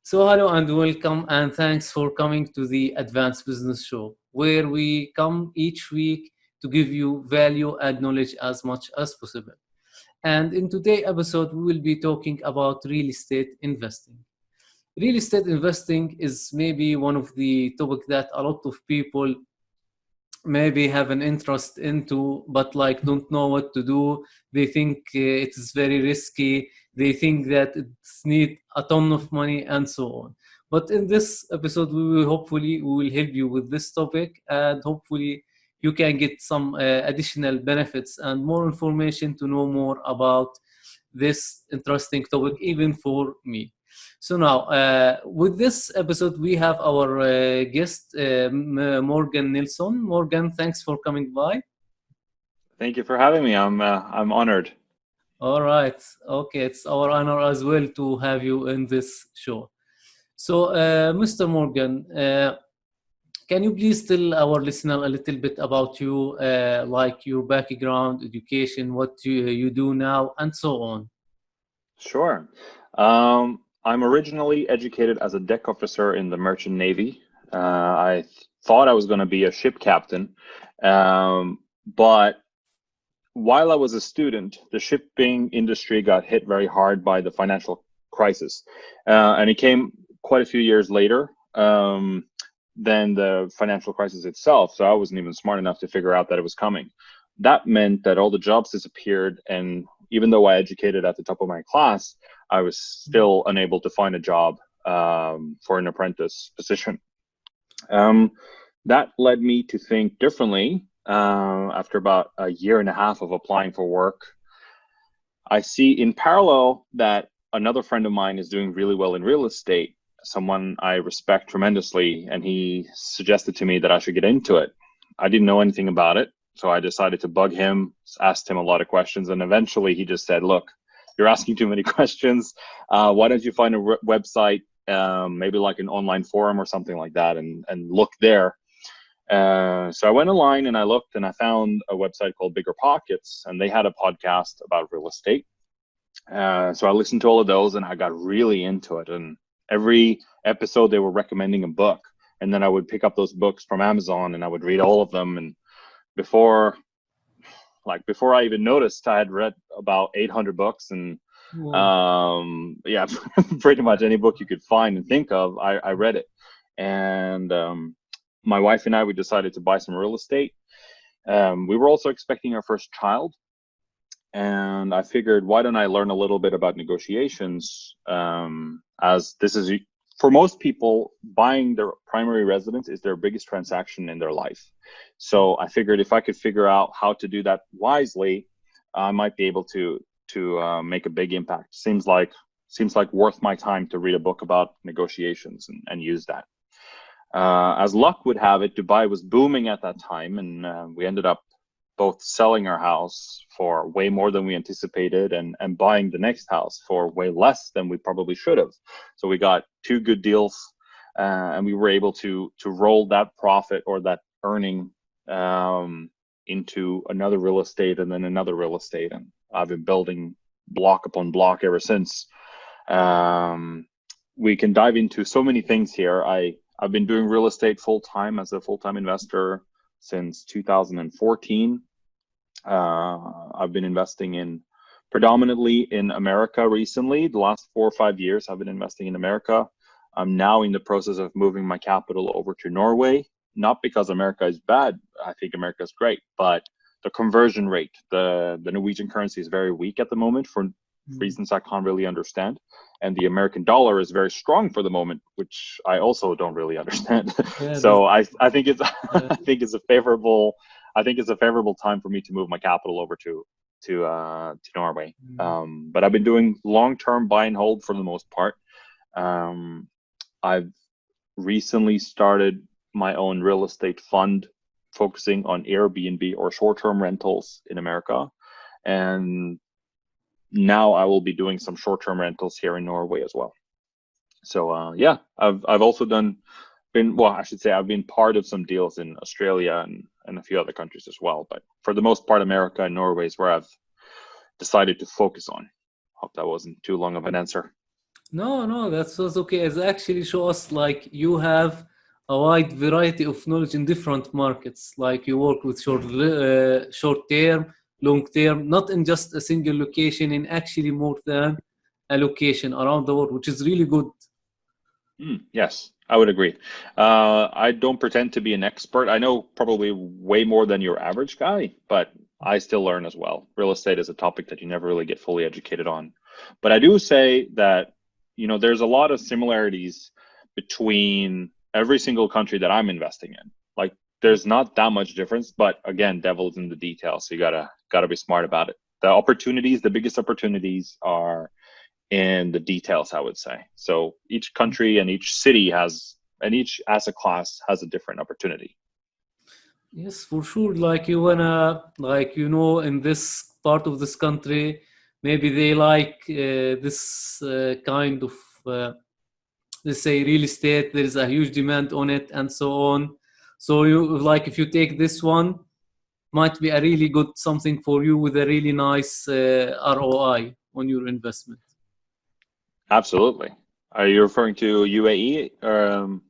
So, hello and welcome, and thanks for coming to the Advanced Business Show, where we come each week to give you value and knowledge as much as possible. And in today's episode, we will be talking about real estate investing. Real estate investing is maybe one of the topics that a lot of people maybe have an interest into, but like don't know what to do. They think it is very risky. They think that it's need a ton of money and so on. But in this episode, we will help you with this topic, and hopefully you can get some additional benefits and more information to know more about this interesting topic, even for me. So now, with this episode, we have our guest, Morgan Nilsen. Morgan, thanks for coming by. Thank you for having me. I'm honored. All right. Okay, it's our honor as well to have you in this show. So, Mr. Morgan, can you please tell our listener a little bit about you, like your background, education, what you do now, and so on? Sure. I'm originally educated as a deck officer in the Merchant Navy. I thought I was going to be a ship captain, but while I was a student, the shipping industry got hit very hard by the financial crisis, and it came quite a few years later than the financial crisis itself. So I wasn't even smart enough to figure out that it was coming. That meant that all the jobs disappeared, and even though I educated at the top of my class, I was still unable to find a job for an apprentice position. That led me to think differently. After about a year and a half of applying for work, I see in parallel that another friend of mine is doing really well in real estate, someone I respect tremendously, and he suggested to me that I should get into it. I didn't know anything about it, so I decided to bug him, asked him a lot of questions, and eventually he just said, look, you're asking too many questions. Why don't you find a website, maybe like an online forum or something like that, and look there. So I went online and I looked, and I found a website called Bigger Pockets, and they had a podcast about real estate. So I listened to all of those, and I got really into it. And every episode they were recommending a book, and then I would pick up those books from Amazon and I would read all of them. And before I even noticed, I had read about 800 books, and yeah, pretty much any book you could find and think of, I read it. And my wife and I, we decided to buy some real estate. We were also expecting our first child, and I figured, why don't I learn a little bit about negotiations, as this is, for most people, buying their primary residence is their biggest transaction in their life. So I figured if I could figure out how to do that wisely, I might be able to make a big impact. Seems like worth my time to read a book about negotiations and use that. As luck would have it, Dubai was booming at that time, and we ended up both selling our house for way more than we anticipated, and buying the next house for way less than we probably should have. So we got two good deals, and we were able to roll that profit or that earning into another real estate, and then another real estate, and I've been building block upon block ever since. We can dive into so many things here. I've been doing real estate full-time as a full-time investor since 2014. I've been investing predominantly in America recently. The last 4 or 5 years, I've been investing in America. I'm now in the process of moving my capital over to Norway, not because America is bad. I think America is great, but the conversion rate, the Norwegian currency is very weak at the moment for reasons I can't really understand. And the American dollar is very strong for the moment, which I also don't really understand. Yeah, So I think it's I think it's a favorable time for me to move my capital over to Norway. But I've been doing long-term buy and hold for the most part. I've recently started my own real estate fund focusing on Airbnb or short-term rentals in America. And now I will be doing some short-term rentals here in Norway as well. So yeah, I've also I've been part of some deals in Australia and a few other countries as well. But for the most part, America and Norway is where I've decided to focus on. Hope that wasn't too long of an answer. No, that was okay. It actually show us like you have a wide variety of knowledge in different markets. Like you work with short term, long term, not in just a single location, in actually more than a location around the world, which is really good. Yes, I would agree. I don't pretend to be an expert. I know probably way more than your average guy, but I still learn as well. Real estate is a topic that you never really get fully educated on. But I do say that, there's a lot of similarities between every single country that I'm investing in. Like, there's not that much difference, but again, devil's in the details. So you gotta be smart about it. The biggest opportunities are in the details, I would say. So each country and each city and each asset class has a different opportunity. Yes, for sure. Like you wanna, like in this part of this country, maybe they like this kind of, let's say, real estate. There is a huge demand on it, and so on. So you like if you take this one, might be a really good something for you with a really nice ROI on your investment. Absolutely. Are you referring to UAE? No,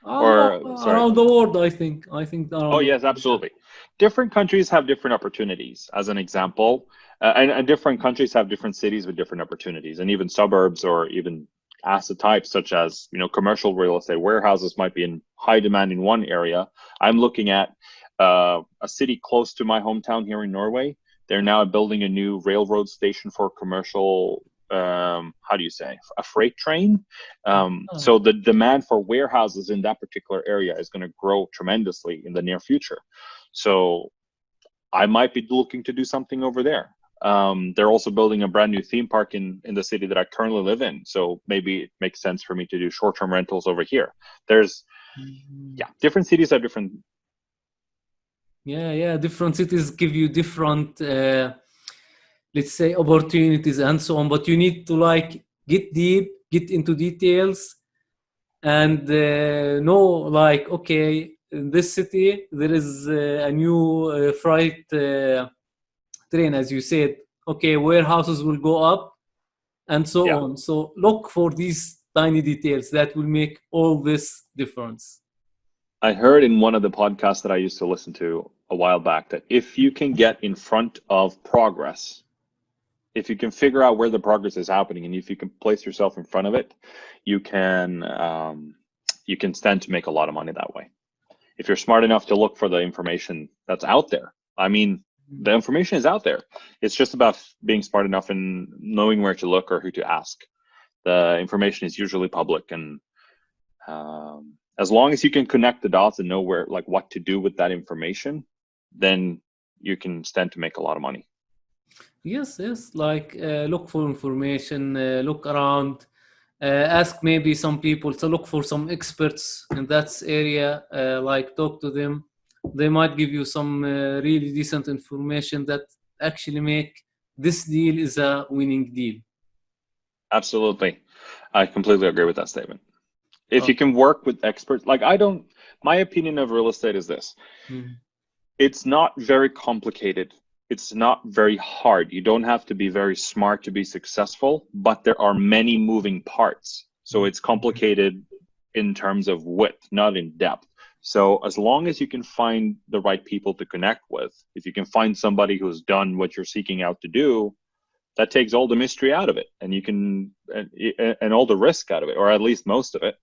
Or sorry. around the world, I think. I think Oh, around the yes, world. Yeah. absolutely. Different countries have different opportunities, as an example. And different countries have different cities with different opportunities, and even suburbs or even asset types, such as, commercial real estate warehouses might be in high demand in one area. I'm looking at a city close to my hometown here in Norway. They're now building a new railroad station for commercial, how do you say, a freight train. Oh, So the demand for warehouses in that particular area is going to grow tremendously in the near future. So I might be looking to do something over there. They're also building a brand new theme park in the city that I currently live in. So maybe it makes sense for me to do short-term rentals over here. There's, mm. yeah, different cities have different. Yeah. Different cities give you different, let's say, opportunities and so on. But you need to like get deep, get into details, and know like, okay, in this city there is a new freight train, as you said. Okay, warehouses will go up, and so Yeah, on. So look for these tiny details that will make all this difference. I heard in one of the podcasts that I used to listen to a while back that if you can get in front of progress, if you can figure out where the progress is happening, and if you can place yourself in front of it, you can you can stand to make a lot of money that way. If you're smart enough to look for the information that's out there. I mean, the information is out there. It's just about being smart enough and knowing where to look or who to ask. The information is usually public, and as long as you can connect the dots and know where, like, what to do with that information, then you can stand to make a lot of money. Yes. Like look for information, look around, ask maybe some people to look for some experts in that area, like talk to them. They might give you some really decent information that actually make this deal is a winning deal. Absolutely. I completely agree with that statement. If Oh. you can work with experts, like, my opinion of real estate is this: Mm. it's not very complicated. It's not very hard. You don't have to be very smart to be successful, but there are many moving parts. So it's complicated in terms of width, not in depth. So as long as you can find the right people to connect with, if you can find somebody who's done what you're seeking out to do, that takes all the mystery out of it, and you can and all the risk out of it, or at least most of it.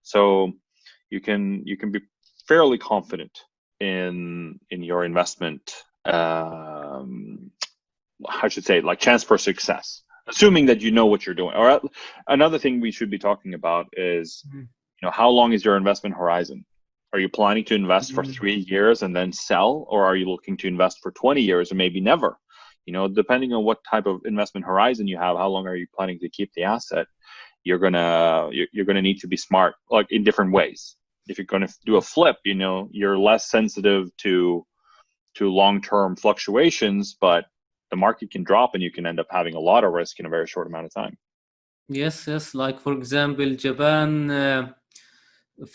So you can be fairly confident in your investment, I should say, like, chance for success, assuming that you know what you're doing. Or another thing we should be talking about is, how long is your investment horizon? Are you planning to invest for 3 years and then sell, or are you looking to invest for 20 years or maybe never? Depending on what type of investment horizon you have, how long are you planning to keep the asset? You're gonna need to be smart, like, in different ways. If you're gonna do a flip, you're less sensitive to long-term fluctuations, but the market can drop and you can end up having a lot of risk in a very short amount of time. Yes. Like for example, Japan,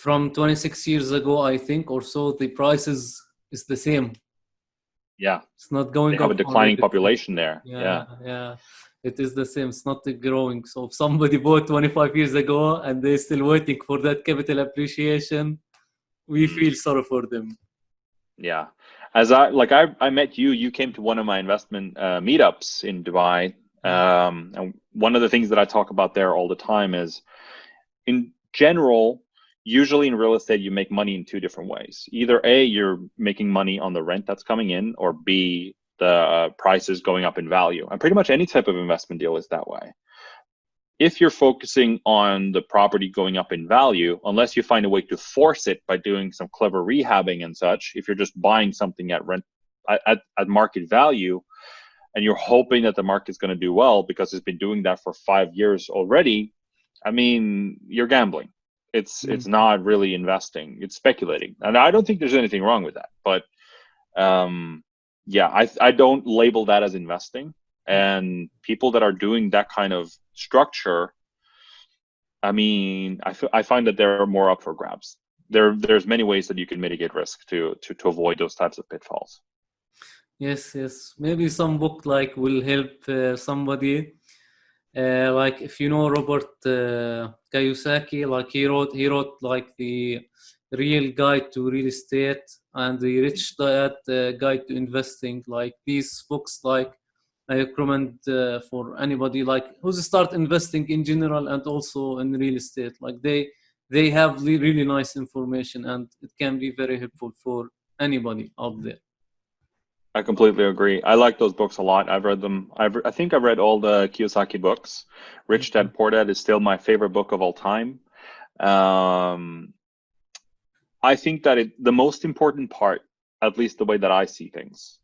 from 26 years ago, I think, or so, the prices is the same. Yeah, It's not they going have a up or declining decreasing. population there. Yeah, Yeah. yeah. It is the same. It's not growing. So if somebody bought 25 years ago and they're still waiting for that capital appreciation, we feel sorry for them. Yeah. As I met you, you came to one of my investment meetups in Dubai. And one of the things that I talk about there all the time is, in general, usually in real estate, you make money in two different ways. Either A, you're making money on the rent that's coming in, or B, the price is going up in value. And pretty much any type of investment deal is that way. If you're focusing on the property going up in value, unless you find a way to force it by doing some clever rehabbing and such, if you're just buying something at rent at market value, and you're hoping that the market's going to do well because it's been doing that for 5 years already, I mean, you're gambling. It's not really investing. It's speculating, and I don't think there's anything wrong with that. But yeah, I don't label that as investing. And people that are doing that kind of structure, I mean, I find that they're more up for grabs. There's many ways that you can mitigate risk to avoid those types of pitfalls. Yes, yes. Maybe some book like will help somebody. Like if you know Robert Kiyosaki, like he wrote like the Real Guide to Real Estate and the Rich Dad Guide to Investing. Like these books, like I recommend for anybody like who's start investing in general and also in real estate. Like they have really nice information and it can be very helpful for anybody out there. I completely agree. I like those books a lot. I've read them. I think I've read all the Kiyosaki books. Rich Dad Poor Dad is still my favorite book of all time. I think that the most important part, at least the way that I see things,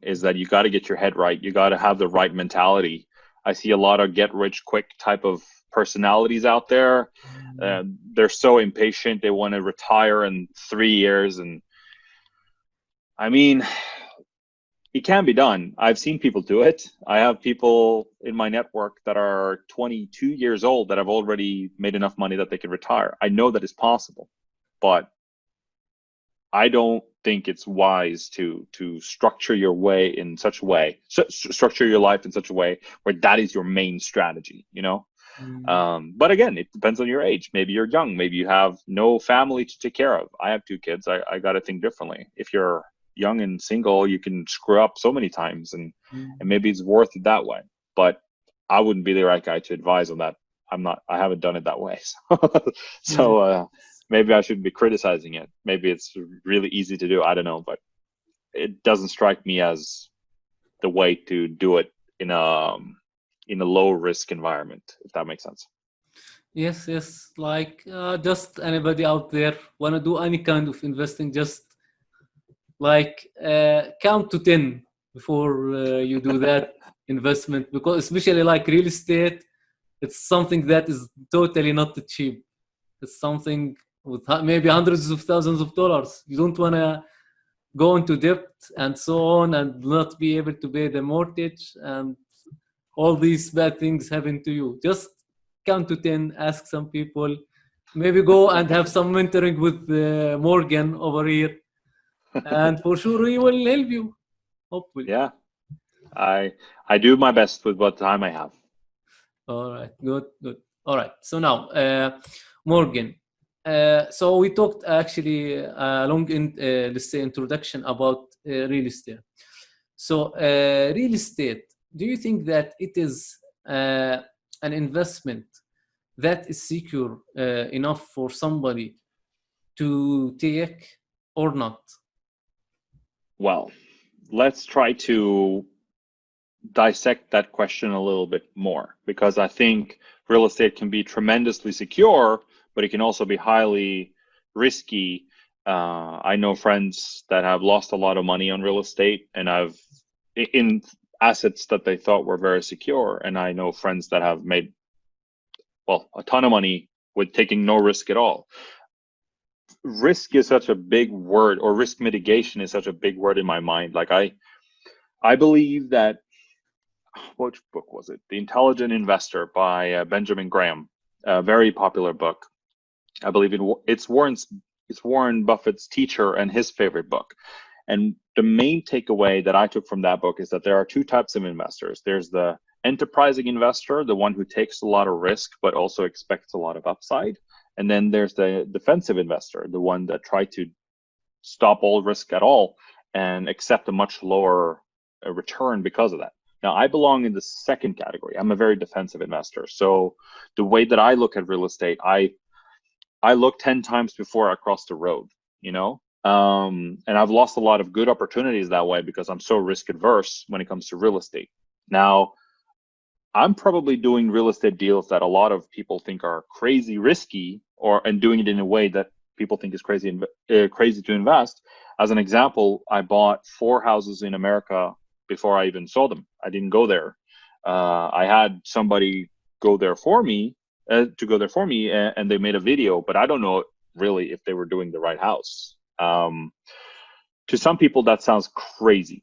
is that you got to get your head right. You got to have the right mentality. I see a lot of get rich quick type of personalities out there. They're so impatient. They want to retire in 3 years. And I mean, it can be done. I've seen people do it. I have people in my network that are 22 years old that have already made enough money that they can retire. I know that it's possible, but I don't think it's wise to structure your way in such a way, structure your life in such a way where that is your main strategy, you know? But again, it depends on your age. Maybe you're young. Maybe you have no family to take care of. I have 2 kids. I got to think differently. If you're young and single, you can screw up so many times, and maybe it's worth it that way. But I wouldn't be the right guy to advise on that. I haven't done it that way. So maybe I shouldn't be criticizing it. Maybe it's really easy to do. I don't know, but it doesn't strike me as the way to do it in a low risk environment, if that makes sense. Yes. Like just anybody out there want to do any kind of investing, just like count to 10 before you do that investment, because especially like real estate, it's something that is totally not cheap. It's something with maybe hundreds of thousands of dollars. You don't want to go into debt and so on and not be able to pay the mortgage and all these bad things happen to you. Just count to 10, ask some people, maybe go and have some mentoring with Morgan over here, and for sure he will help you, hopefully. Yeah, I do my best with what time I have. All right, good. All right, so now Morgan, so we talked actually long in let's say introduction about real estate. So real estate, do you think that it is an investment that is secure enough for somebody to take or not? Well, let's try to dissect that question a little bit more, because I think real estate can be tremendously secure, but it can also be highly risky. I know friends that have lost a lot of money on real estate and in assets that they thought were very secure. And I know friends that have made, well, a ton of money with taking no risk at all. Risk is such a big word, or risk mitigation is such a big word in my mind. Like I believe that, which book was it? The Intelligent Investor by Benjamin Graham, a very popular book. I believe it's Warren Buffett's teacher and his favorite book. And the main takeaway that I took from that book is that there are 2 types of investors. There's the enterprising investor, the one who takes a lot of risk but also expects a lot of upside. And then there's the defensive investor, the one that try to stop all risk at all and accept a much lower return because of that. Now, I belong in the second category. I'm a very defensive investor. So the way that I look at real estate, I look 10 times before I cross the road, you know? And I've lost a lot of good opportunities that way because I'm so risk adverse when it comes to real estate. Now, I'm probably doing real estate deals that a lot of people think are crazy risky, and doing it in a way that people think is crazy to invest. As an example, I bought 4 houses in America before I even saw them. I didn't go there. I had somebody go there for me, and they made a video, but I don't know really if they were doing the right house. To some people, that sounds crazy,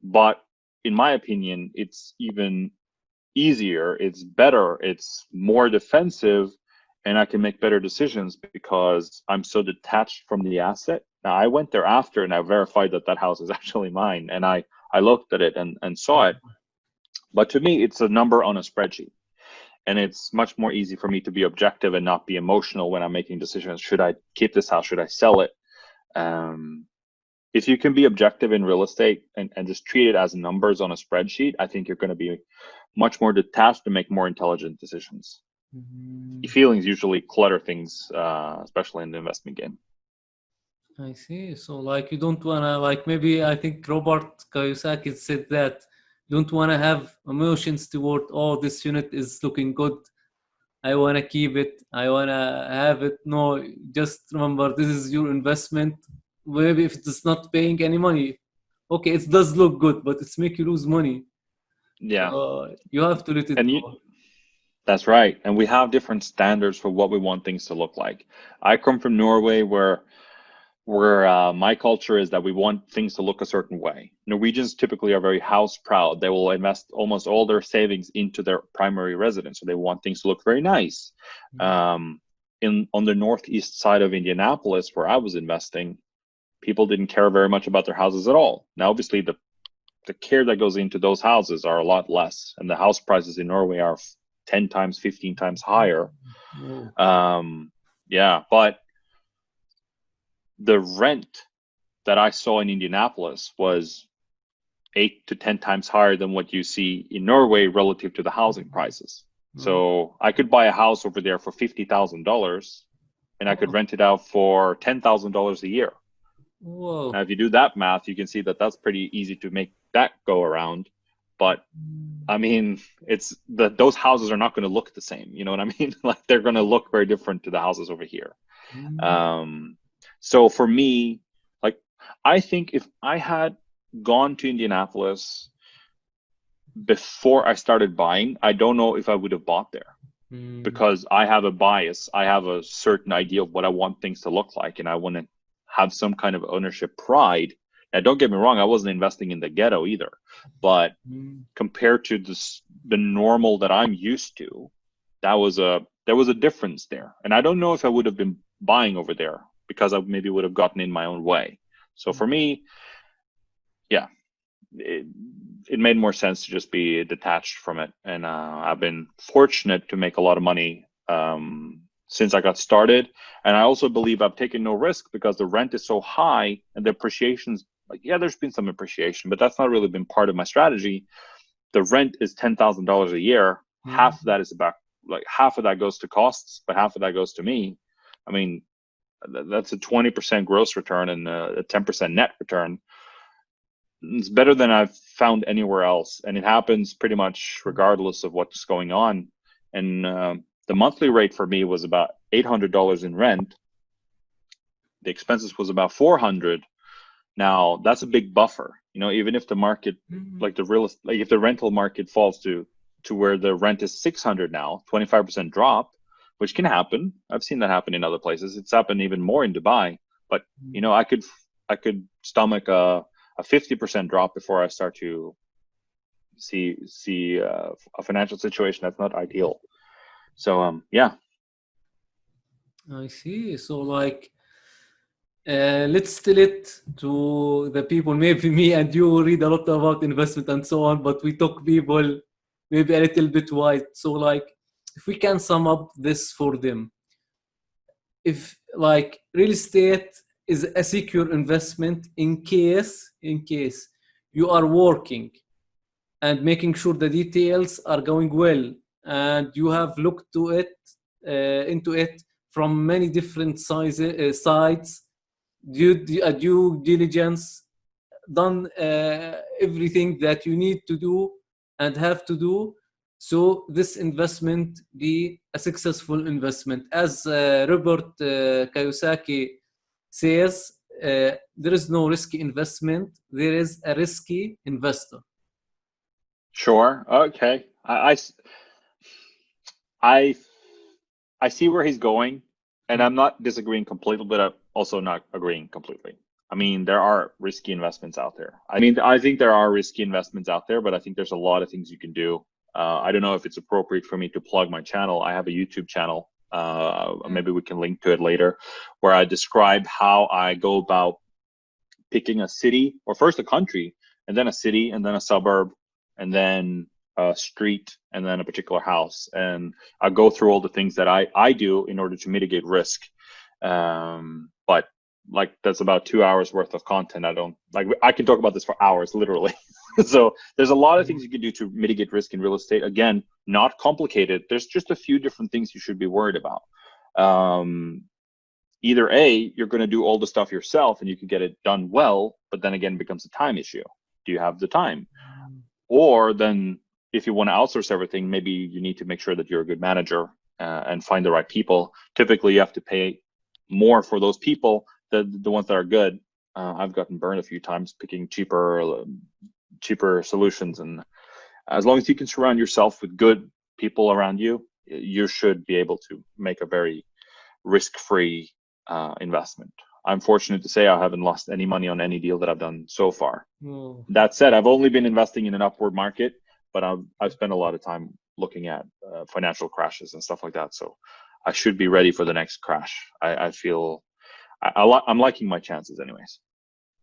but in my opinion, it's even easier, it's better, it's more defensive, and I can make better decisions because I'm so detached from the asset. Now, I went there after and I verified that house is actually mine, and I looked at it and saw it. But to me, it's a number on a spreadsheet, and it's much more easy for me to be objective and not be emotional when I'm making decisions. Should I keep this house? Should I sell it? If you can be objective in real estate and just treat it as numbers on a spreadsheet, I think you're going to be much more detached to make more intelligent decisions. Feelings usually clutter things, especially in the investment game. I see. So like you don't want to, like, maybe I think Robert Kiyosaki said that you don't want to have emotions toward, oh, this unit is looking good, I want to keep it, I want to have it. No, just remember, this is your investment. Maybe if it's not paying any money, okay, it does look good, but it's make you lose money. Yeah. You have to let it go. That's right. And we have different standards for what we want things to look like. I come from Norway where my culture is that we want things to look a certain way. Norwegians typically are very house proud. They will invest almost all their savings into their primary residence. So they want things to look very nice. On the northeast side of Indianapolis, where I was investing, people didn't care very much about their houses at all. Now, obviously, the care that goes into those houses are a lot less, and the house prices in Norway are 10 times, 15 times higher. Yeah, but the rent that I saw in Indianapolis was 8 to 10 times higher than what you see in Norway relative to the housing prices. So I could buy a house over there for $50,000 and I could rent it out for $10,000 a year. Whoa. Now, if you do that math, you can see that that's pretty easy to make that go around. But I mean, those houses are not going to look the same. You know what I mean? Like, they're going to look very different to the houses over here. So for me, like, I think if I had gone to Indianapolis before I started buying, I don't know if I would have bought there, because I have a bias. I have a certain idea of what I want things to look like, and I want to have some kind of ownership pride. Now, don't get me wrong, I wasn't investing in the ghetto either, but compared to the normal that I'm used to, there was a difference there. And I don't know if I would have been buying over there because I maybe would have gotten in my own way. So for me, yeah, it made more sense to just be detached from it. And I've been fortunate to make a lot of money since I got started. And I also believe I've taken no risk because the rent is so high and the appreciation's like, yeah, there's been some appreciation, but that's not really been part of my strategy. The rent is $10,000 a year. Half of that is half of that goes to costs, but half of that goes to me. I mean, that's a 20% gross return and a 10% net return. It's better than I've found anywhere else. And it happens pretty much regardless of what's going on. And the monthly rate for me was about $800 in rent. The expenses was about $400. Now that's a big buffer, you know, even if the market, like if the rental market falls to where the rent is $600 now, 25% drop, which can happen. I've seen that happen in other places. It's happened even more in Dubai, but you know, I could stomach a 50% drop before I start to see a financial situation that's not ideal. So yeah. I see. So like, let's tell it to the people. Maybe me and you read a lot about investment and so on, but we talk people maybe a little bit wide. So like, if we can sum up this for them, if like real estate is a secure investment in case you are working and making sure the details are going well, and you have looked to it into it from many different sides, due diligence, done everything that you need to do and have to do, so this investment be a successful investment. As Robert Kiyosaki says, there is no risky investment, there is a risky investor. Sure. Okay. I see where he's going, and I'm not disagreeing completely, but I'm also not agreeing completely. I mean, there are risky investments out there. I mean, I think there are risky investments out there, but I think there's a lot of things you can do. I don't know if it's appropriate for me to plug my channel. I have a YouTube channel. Maybe we can link to it later, where I describe how I go about picking a city, or first a country, and then a city, and then a suburb, and then a street, and then a particular house. And I go through all the things that I do in order to mitigate risk. But like, that's about 2 hours worth of content. I can talk about this for hours, literally. So there's a lot of things you can do to mitigate risk in real estate. Again, not complicated. There's just a few different things you should be worried about. Either A, you're going to do all the stuff yourself and you can get it done well, but then again, it becomes a time issue. Do you have the time? Or then if you want to outsource everything, maybe you need to make sure that you're a good manager and find the right people. Typically, you have to pay more for those people, the ones that are good. I've gotten burned a few times picking cheaper solutions. And as long as you can surround yourself with good people around you, you should be able to make a very risk-free investment. I'm fortunate to say I haven't lost any money on any deal that I've done so far. Oh. That said, I've only been investing in an upward market, but I've spent a lot of time looking at financial crashes and stuff like that. So I should be ready for the next crash. I feel I'm liking my chances anyways,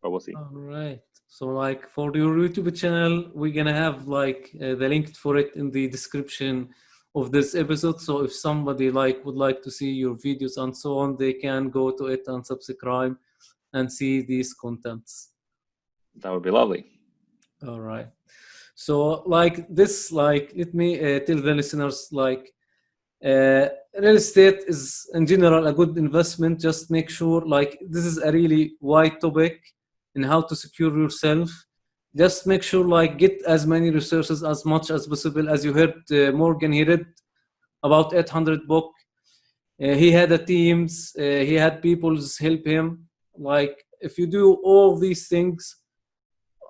but we'll see. All right. So like, for your YouTube channel, we're gonna have like the link for it in the description of this episode. So if somebody would like to see your videos and so on, they can go to it and subscribe and see these contents. That would be lovely. All right. So like this, let me tell the listeners, real estate is in general a good investment. Just make sure, this is a really wide topic in how to secure yourself. Just make sure, get as many resources as much as possible. As you heard, Morgan, he read about 800 book. He had a teams. He had people help him. If you do all these things,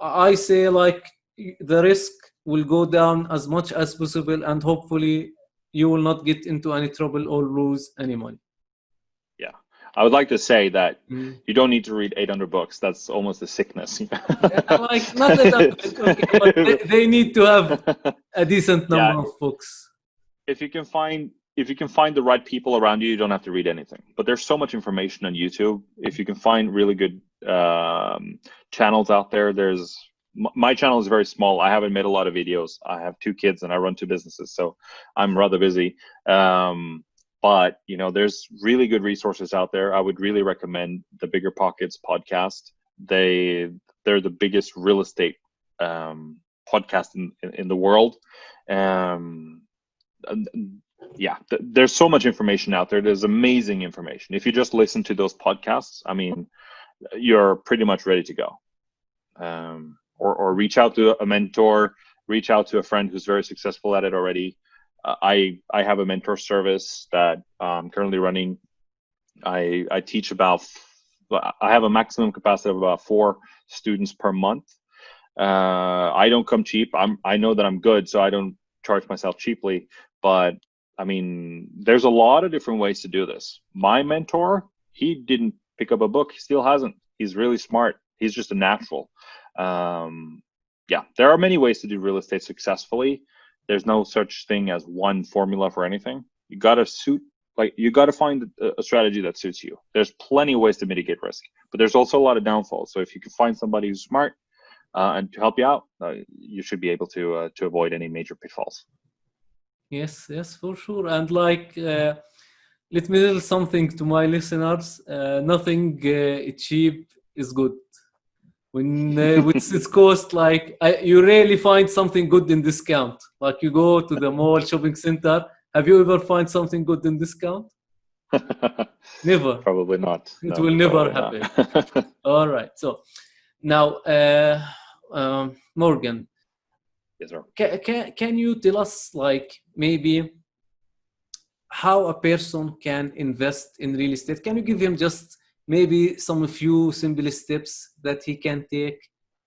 I say the risk will go down as much as possible, and hopefully you will not get into any trouble or lose any money. Yeah. I would like to say that you don't need to read 800 books. That's almost a sickness. Not 800, okay, but they need to have a decent number of books. If you can find the right people around you, you don't have to read anything. But there's so much information on YouTube. If you can find really good channels out there, my channel is very small. I haven't made a lot of videos. I have 2 kids and I run 2 businesses, so I'm rather busy. But there's really good resources out there. I would really recommend the Bigger Pockets podcast. They're the biggest real estate podcast in the world. Yeah, there's so much information out there. There's amazing information. If you just listen to those podcasts, I mean, you're pretty much ready to go. Or reach out to a mentor, reach out to a friend who's very successful at it already. I have a mentor service that I'm currently running. I teach I have a maximum capacity of about 4 students per month. I don't come cheap. I know that I'm good, so I don't charge myself cheaply. But I mean, there's a lot of different ways to do this. My mentor, he didn't pick up a book. He still hasn't. He's really smart. He's just a natural. Yeah, there are many ways to do real estate successfully. There's no such thing as one formula for anything. You got to find a strategy that suits you. There's plenty of ways to mitigate risk, but there's also a lot of downfalls. So if you can find somebody who's smart, and to help you out. You should be able to avoid any major pitfalls. Yes, yes, for sure. And like, let me tell something to my listeners. Nothing cheap is good. When it's cost, like you rarely find something good in discount. Like you go to the mall shopping center. Have you ever find something good in discount? Never. Probably not. It No, will never probably not. happen. All right. So now, Morgan, Yes, sir. can you tell us like maybe how a person can invest in real estate? Can you give him just maybe some few simple steps that he can take?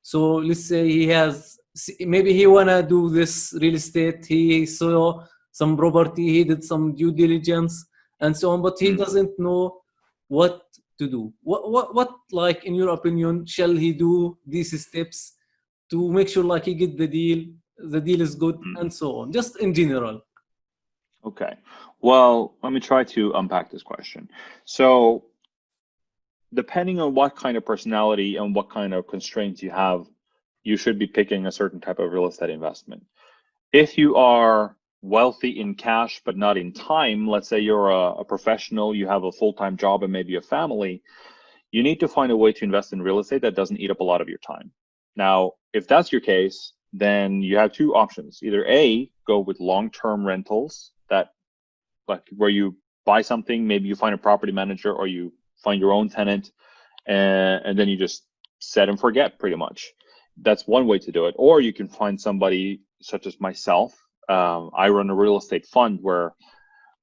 So let's say he has, maybe he wanna do this real estate. He saw some property, he did some due diligence and so on, but he Mm. doesn't know what to do. What like in your opinion shall he do these steps to make sure like he get the deal is good Mm. and so on, just in general? Okay. Well, let me try to unpack this question. So, depending on what kind of personality and what kind of constraints you have, you should be picking a certain type of real estate investment. If you are wealthy in cash but not in time, let's say you're a professional, you have a full-time job and maybe a family, you need to find a way to invest in real estate that doesn't eat up a lot of your time. Now, if that's your case, then you have two options. Either A, go with long-term rentals that like where you buy something, maybe you find a property manager or you find your own tenant, and then you just set and forget pretty much. That's one way to do it. Or you can find somebody such as myself. I run a real estate fund where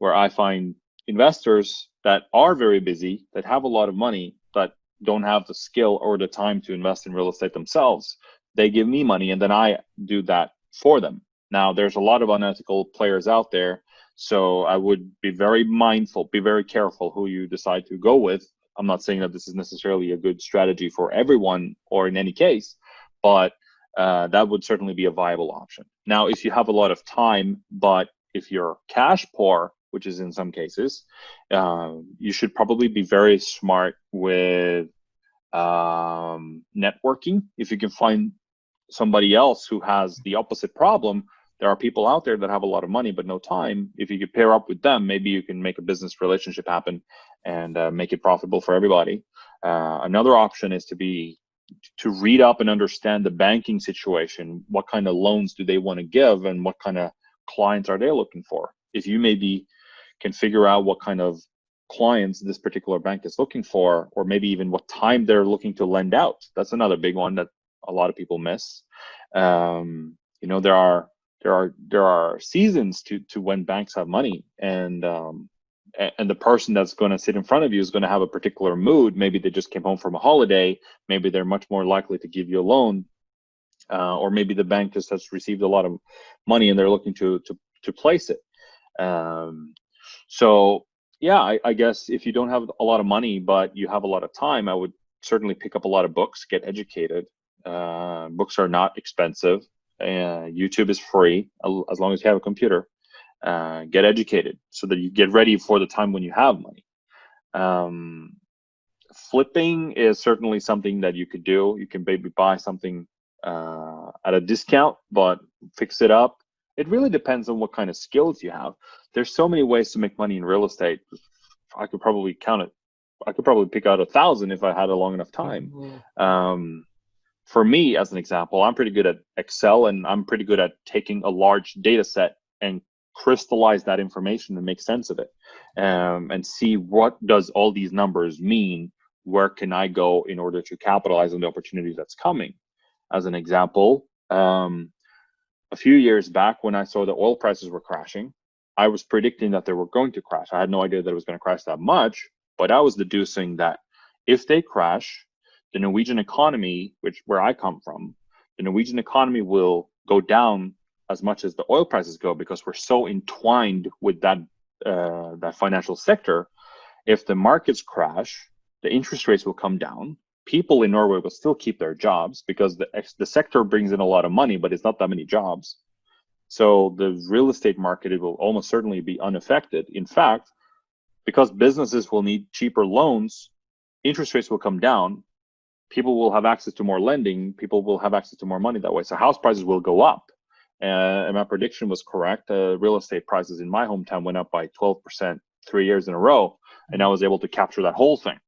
I find investors that are very busy, that have a lot of money, but don't have the skill or the time to invest in real estate themselves. They give me money and then I do that for them. Now, there's a lot of unethical players out there. So I would be very mindful, be very careful who you decide to go with. I'm not saying that this is necessarily a good strategy for everyone or in any case, but that would certainly be a viable option. Now, if you have a lot of time, but if you're cash poor, which is in some cases, you should probably be very smart with networking. If you can find somebody else who has the opposite problem, there are people out there that have a lot of money but no time. If you could pair up with them, maybe you can make a business relationship happen and make it profitable for everybody. Another option is to read up and understand the banking situation. What kind of loans do they want to give and what kind of clients are they looking for? If you maybe can figure out what kind of clients this particular bank is looking for, or maybe even what time they're looking to lend out. That's another big one that a lot of people miss. You know, there are seasons to when banks have money, and the person that's going to sit in front of you is going to have a particular mood. Maybe they just came home from a holiday. Maybe they're much more likely to give you a loan, or maybe the bank just has received a lot of money and they're looking to place it. So yeah, I guess if you don't have a lot of money but you have a lot of time, I would certainly pick up a lot of books, get educated. Books are not expensive. YouTube is free as long as you have a computer. Get educated so that you get ready for the time when you have money. Flipping is certainly something that you could do. You can maybe buy something at a discount, but fix it up. It really depends on what kind of skills you have. There's so many ways to make money in real estate. I could probably count it. I could probably pick out 1,000 if I had a long enough time. For me, as an example, I'm pretty good at Excel and I'm pretty good at taking a large data set and crystallize that information and make sense of it, and see what does all these numbers mean. Where can I go in order to capitalize on the opportunity that's coming? As an example, a few years back when I saw the oil prices were crashing, I was predicting that they were going to crash. I had no idea that it was going to crash that much, but I was deducing that if they crash, the Norwegian economy, where I come from, the Norwegian economy will go down as much as the oil prices go because we're so entwined with that financial sector. If the markets crash, the interest rates will come down. People in Norway will still keep their jobs because the sector brings in a lot of money, but it's not that many jobs. So the real estate market, it will almost certainly be unaffected. In fact, because businesses will need cheaper loans, interest rates will come down. people will have access to more lending. People will have access to more money that way. So house prices will go up. And my prediction was correct. Real estate prices in my hometown went up by 12% 3 years in a row. And I was able to capture that whole thing.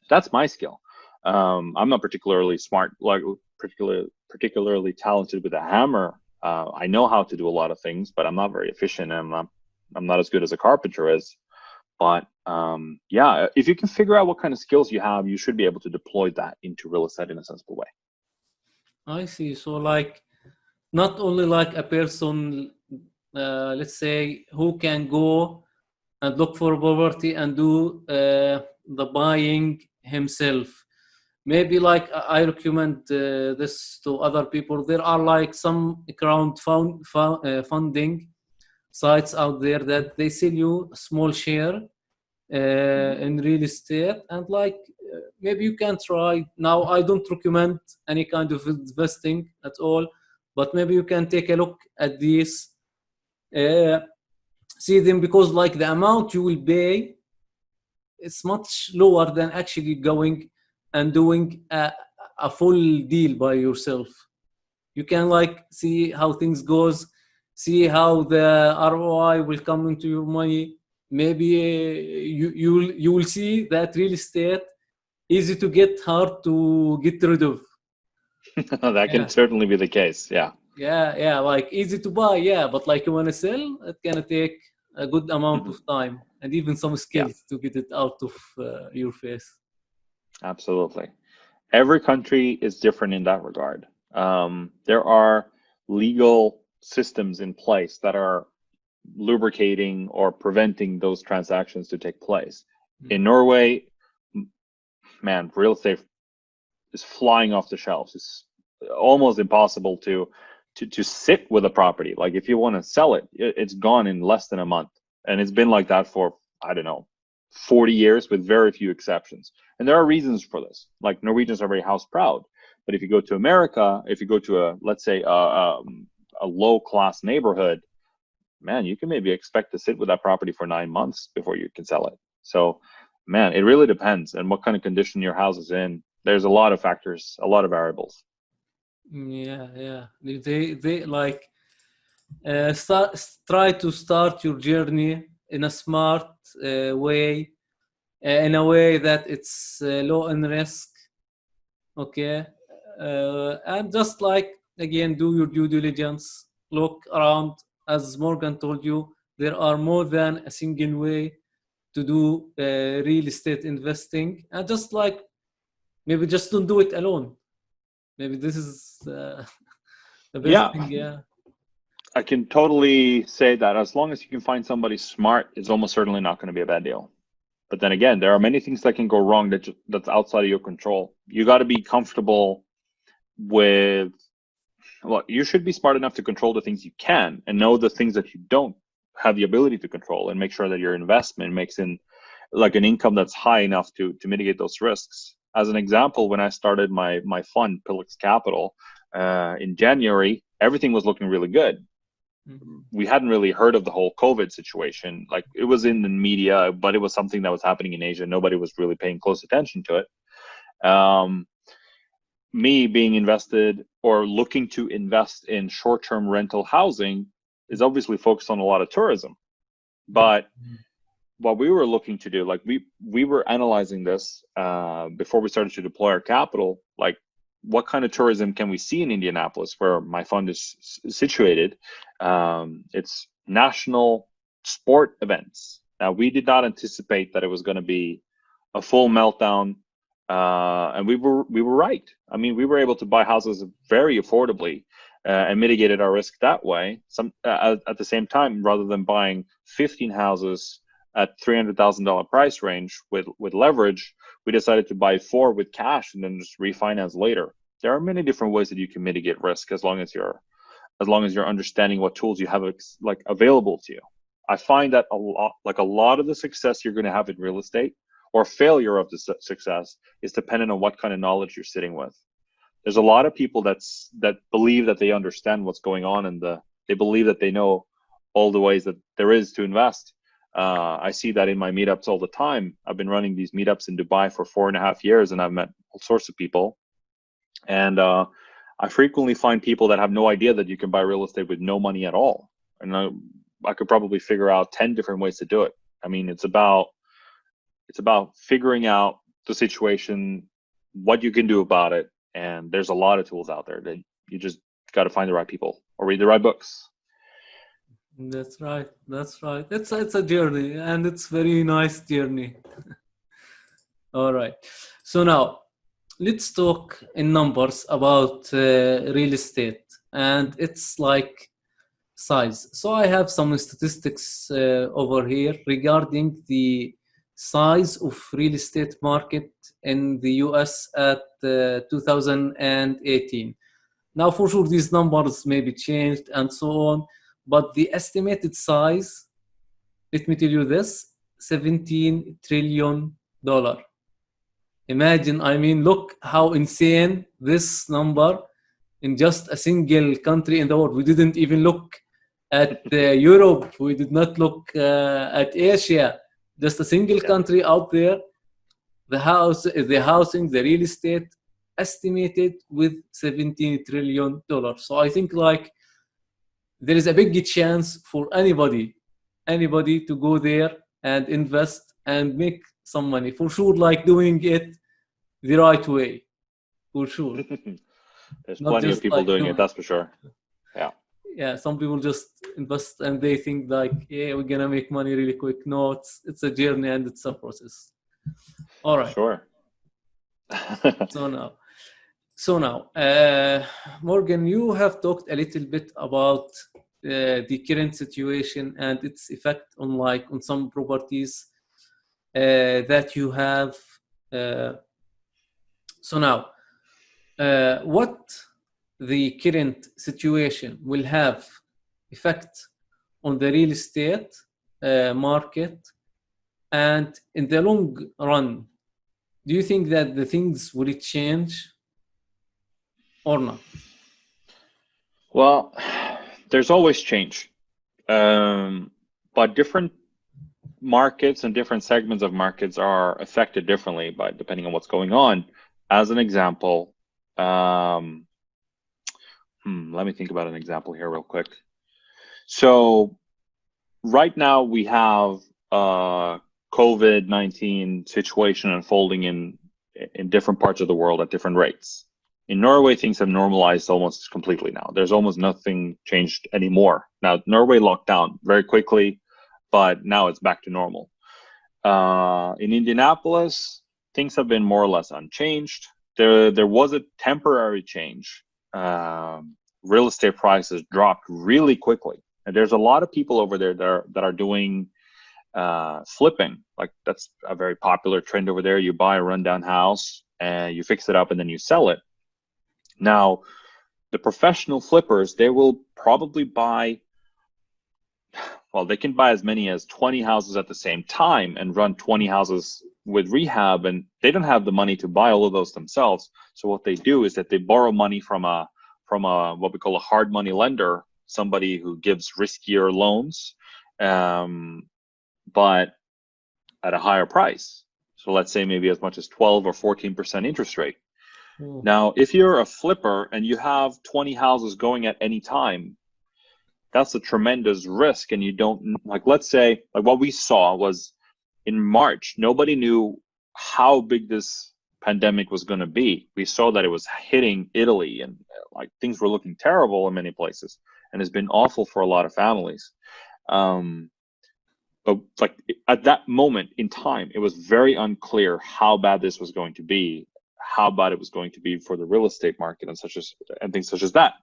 That's my skill. I'm not particularly smart, like particularly talented with a hammer. I know how to do a lot of things, but I'm not very efficient, and I'm not as good as a carpenter is. But yeah, if you can figure out what kind of skills you have, you should be able to deploy that into real estate in a sensible way. I see. So like not only like a person, let's say, who can go and look for property and do the buying himself. Maybe like I recommend this to other people. There are like some funding sites out there that they sell you a small share in real estate, and like maybe you can try. Now I don't recommend any kind of investing at all, but maybe you can take a look at these, uh, see them, because like the amount you will pay, it's much lower than actually going and doing a full deal by yourself. You can like see how things goes, see how the ROI will come into your money. Maybe you will see that real estate easy to get, hard to get rid of. That can Yeah, certainly be the case. Yeah. yeah, like easy to buy, yeah, but like you want to sell, it can take a good amount of Mhm. time and even some Yeah, skills to get it out of your face. absolutely. Every country is different in that regard. There are legal systems in place that are lubricating or preventing those transactions to take place. In Norway, man, real estate is flying off the shelves. It's almost impossible to sit with a property. Like if you want to sell it, it's gone in less than a month, and it's been like that for, I don't know, 40 years with very few exceptions. And there are reasons for this. Like Norwegians are very house proud, but if you go to America, if you go to a, let's say a low class neighborhood, man, you can maybe expect to sit with that property for 9 months before you can sell it. So, man, it really depends on what kind of condition your house is in. There's a lot of factors, a lot of variables. Yeah. They like try to start your journey in a smart way, in a way that it's low in risk. Okay, and just like again, do your due diligence. Look around. As Morgan told you, there are more than a single way to do real estate investing, and just like maybe just don't do it alone. Maybe this is the best Yeah, thing. Yeah. I can totally say that as long as you can find somebody smart, it's almost certainly not going to be a bad deal. But then again, there are many things that can go wrong that's outside of your control. You got to be comfortable with, well, you should be smart enough to control the things you can and know the things that you don't have the ability to control, and make sure that your investment makes in like an income that's high enough to mitigate those risks. As an example, when I started my fund, Pillux Capital, in January, everything was looking really good. Mhm. We hadn't really heard of the whole COVID situation. Like it was in the media, but it was something that was happening in Asia. Nobody was really paying close attention to it. Me being invested or looking to invest in short-term rental housing is obviously focused on a lot of tourism. But what we were looking to do, like we were analyzing this before we started to deploy our capital, like what kind of tourism can we see in Indianapolis, where my fund is situated. It's national sport events. Now, we did not anticipate that it was going to be a full meltdown, and we were right. I mean, we were able to buy houses very affordably and mitigated our risk that way. At the same time, rather than buying 15 houses at $300,000 price range with leverage, we decided to buy 4 with cash and then just refinance later. There are many different ways that you can mitigate risk as long as you're understanding what tools you have like available to you. I find that a lot of the success you're going to have in real estate, or failure of the success, is dependent on what kind of knowledge you're sitting with. There's a lot of people that believe that they understand what's going on, and they believe that they know all the ways that there is to invest. I see that in my meetups all the time. I've been running these meetups in Dubai for 4.5 years, and I've met all sorts of people. And I frequently find people that have no idea that you can buy real estate with no money at all. And I could probably figure out 10 different ways to do it. I mean, it's about figuring out the situation, what you can do about it. And there's a lot of tools out there that you just got to find the right people or read the right books. That's right. That's right. It's a journey, and it's very nice journey. All right. So now let's talk in numbers about real estate, and it's like size. So I have some statistics over here regarding the size of real estate market in the US at 2018. Now, for sure, these numbers may be changed and so on, but the estimated size, let me tell you this, $17 trillion. Imagine, I mean, look how insane this number in just a single country in the world. We didn't even look at Europe. We did not look at Asia. Just a single country out there. The housing, the real estate, estimated with $17 trillion. So I think like there is a big chance for anybody to go there and invest and make some money. For sure, like doing it the right way. For sure. There's Not plenty of just people like doing it, that's for sure. Yeah. Yeah, some people just invest and they think like, yeah, we're gonna make money really quick. No, it's a journey and it's a process. All right. Sure. So now, Morgan, you have talked a little bit about the current situation and its effect on some properties that you have. So now, what the current situation will have effect on the real estate market, and in the long run, do you think that the things will change or not? Well, there's always change, but different markets and different segments of markets are affected differently by depending on what's going on. As an example, let me think about an example here real quick. So right now we have a COVID-19 situation unfolding in different parts of the world at different rates. In Norway, things have normalized almost completely now. There's almost nothing changed anymore. Now, Norway locked down very quickly, but now it's back to normal. In Indianapolis, things have been more or less unchanged. There was a temporary change. Real estate prices dropped really quickly. And there's a lot of people over there that are doing flipping. Like that's a very popular trend over there. You buy a rundown house and you fix it up and then you sell it. Now, the professional flippers, they will probably buy, well, they can buy as many as 20 houses at the same time and run 20 houses with rehab, and they don't have the money to buy all of those themselves. So what they do is that they borrow money from a what we call a hard money lender, somebody who gives riskier loans, but at a higher price. So let's say maybe as much as 12 or 14% interest rate. Now, if you're a flipper and you have 20 houses going at any time, that's a tremendous risk. And you don't, like, let's say, like what we saw was in March, nobody knew how big this pandemic was going to be. We saw that it was hitting Italy and like things were looking terrible in many places, and it's been awful for a lot of families. But like at that moment in time, it was very unclear how bad this was going to be, how bad it was going to be for the real estate market and things such as that.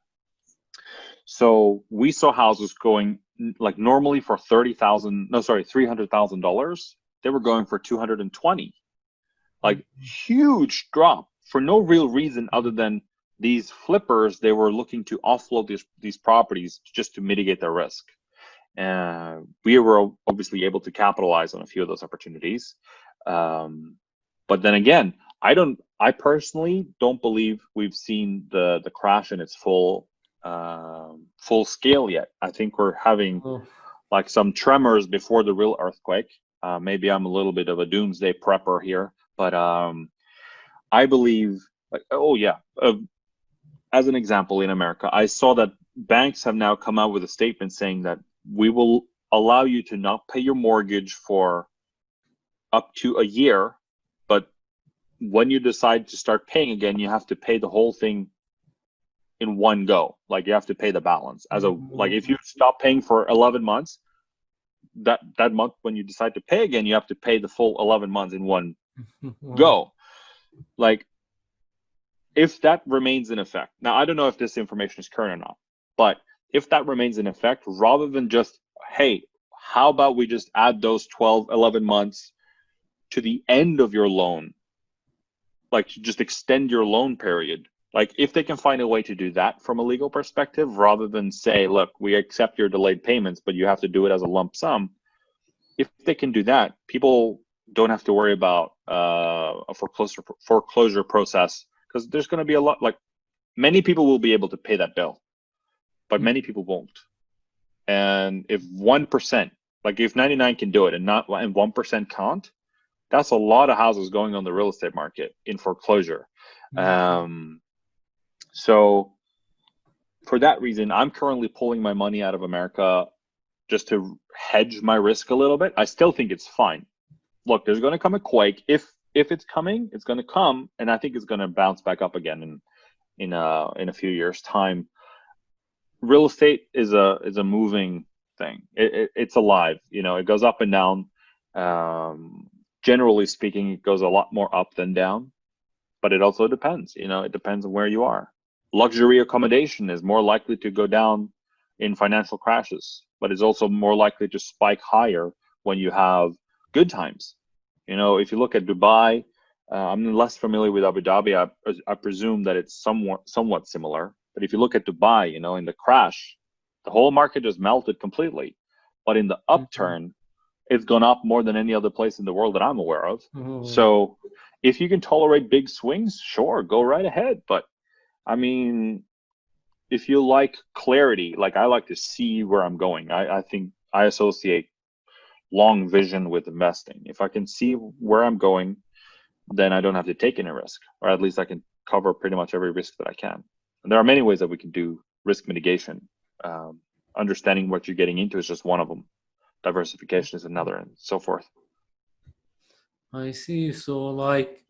So we saw houses going like normally for $300,000. They were going for 220. Like huge drop for no real reason other than these flippers, they were looking to offload these properties just to mitigate their risk. We were obviously able to capitalize on a few of those opportunities. But then again, I personally don't believe we've seen the crash in its full scale yet. I think we're having like some tremors before the real earthquake. Maybe I'm a little bit of a doomsday prepper here, but I believe, like, oh yeah, as an example, in America, I saw that banks have now come out with a statement saying that we will allow you to not pay your mortgage for up to a year, but when you decide to start paying again, you have to pay the whole thing in one go. Like, you have to pay the balance as a, like, if you stop paying for 11 months, that month when you decide to pay again, you have to pay the full 11 months in one go. Like, if that remains in effect, now I don't know if this information is current or not, but if that remains in effect, rather than just, hey, how about we just add those 12, 11 months to the end of your loan, like just extend your loan period. Like, if they can find a way to do that from a legal perspective, rather than say, look, we accept your delayed payments, but you have to do it as a lump sum. If they can do that, people don't have to worry about a foreclosure process, because there's going to be a lot, like, many people will be able to pay that bill, but many people won't. And if 1%, like if 99 can do it and 1% can't, that's a lot of houses going on the real estate market in foreclosure. So for that reason, I'm currently pulling my money out of America just to hedge my risk a little bit. I still think it's fine. Look, there's going to come a quake. If it's coming, it's going to come, and I think it's going to bounce back up again in a few years' time. Real estate is a moving thing. It's alive. You know, it goes up and down. Generally speaking, it goes a lot more up than down, but it also depends. You know, it depends on where you are. Luxury accommodation is more likely to go down in financial crashes, but it's also more likely to spike higher when you have good times. You know, if you look at Dubai, I'm less familiar with Abu Dhabi. I presume that it's somewhat similar. But if you look at Dubai, you know, in the crash, the whole market just melted completely. But in the upturn, it's gone up more than any other place in the world that I'm aware of. So if you can tolerate big swings, sure, go right ahead. But I mean, if you like clarity, like I like to see where I'm going. I think I associate long vision with investing. If I can see where I'm going, then I don't have to take any risk, or at least I can cover pretty much every risk that I can. And there are many ways that we can do risk mitigation. Understanding what you're getting into is just one of them. Diversification is another, and so forth. I see. So, like,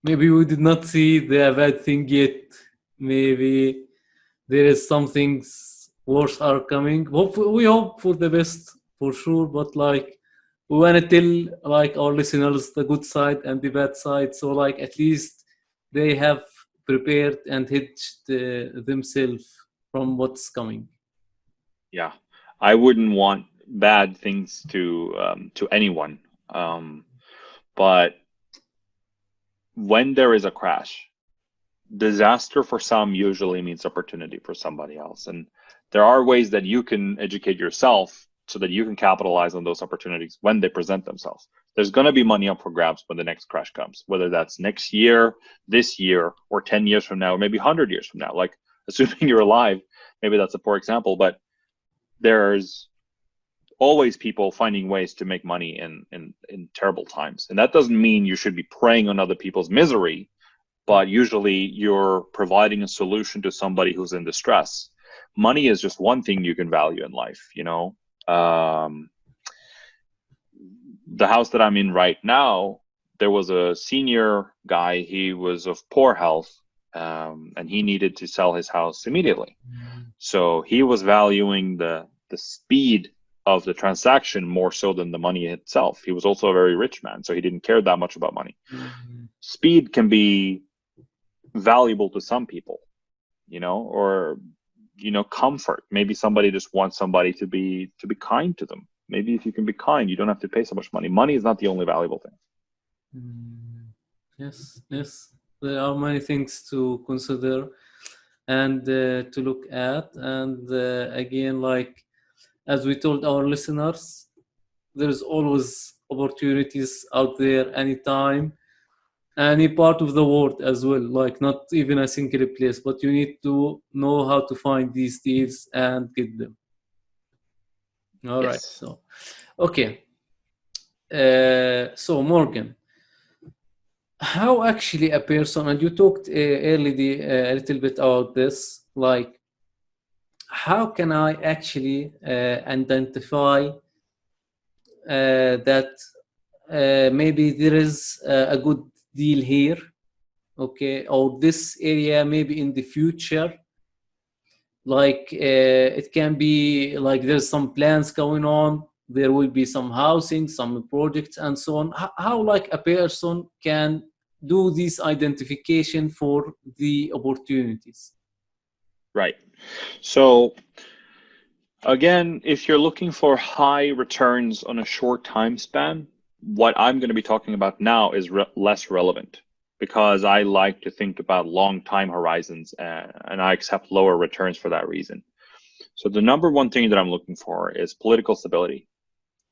maybe we did not see the bad thing yet. Maybe there is some things worse are coming. We hope for the best for sure, but like, we want to tell like our listeners the good side and the bad side, so like at least they have prepared and hedged themselves from what's coming. Yeah, I wouldn't want bad things to anyone, but when there is a crash, disaster for some usually means opportunity for somebody else. And there are ways that you can educate yourself so that you can capitalize on those opportunities when they present themselves. There's going to be money up for grabs when the next crash comes, whether that's next year, this year, or 10 years from now, or maybe 100 years from now. Like, assuming you're alive, maybe that's a poor example, but there's always people finding ways to make money in terrible times. And that doesn't mean you should be preying on other people's misery, but usually you're providing a solution to somebody who's in distress. Money is just one thing you can value in life, you know. The house that I'm in right now, there was a senior guy. He was of poor health, and he needed to sell his house immediately. So he was valuing the speed of the transaction more so than the money itself. He was also a very rich man, so he didn't care that much about money. Speed can be valuable to some people, you know, or, you know, comfort. Maybe somebody just wants somebody to be kind to them. Maybe if you can be kind, you don't have to pay so much money. Money is not the only valuable thing. Yes. There are many things to consider and to look at. And again, like, as we told our listeners, there's always opportunities out there anytime, any part of the world as well, like not even a single place, but you need to know how to find these deals and get them. All Yes. right. So, okay. So Morgan, how actually a person, and you talked earlier a little bit about this, like how can I actually identify that maybe there is a good deal here, okay, or this area maybe in the future, like it can be like there's some plans going on, there will be some housing, some projects and so on. How like a person can do this identification for the opportunities? Right. So again, if you're looking for high returns on a short time span, what I'm going to be talking about now is less relevant because I like to think about long time horizons and I accept lower returns for that reason. So the number one thing that I'm looking for is political stability.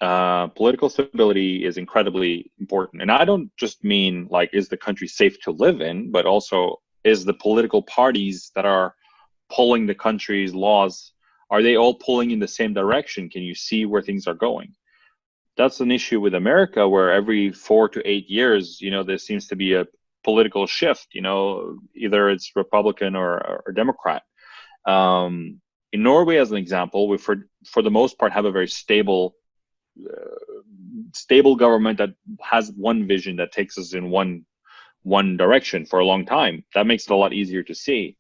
Political stability is incredibly important. And I don't just mean like, is the country safe to live in, but also is the political parties that are pulling the country's laws, are they all pulling in the same direction? Can you see where things are going? That's an issue with America where every 4 to 8 years, there seems to be a political shift, either it's Republican or Democrat. In Norway, as an example, we for the most part have a very stable government that has one vision that takes us in one direction for a long time. That makes it a lot easier to see.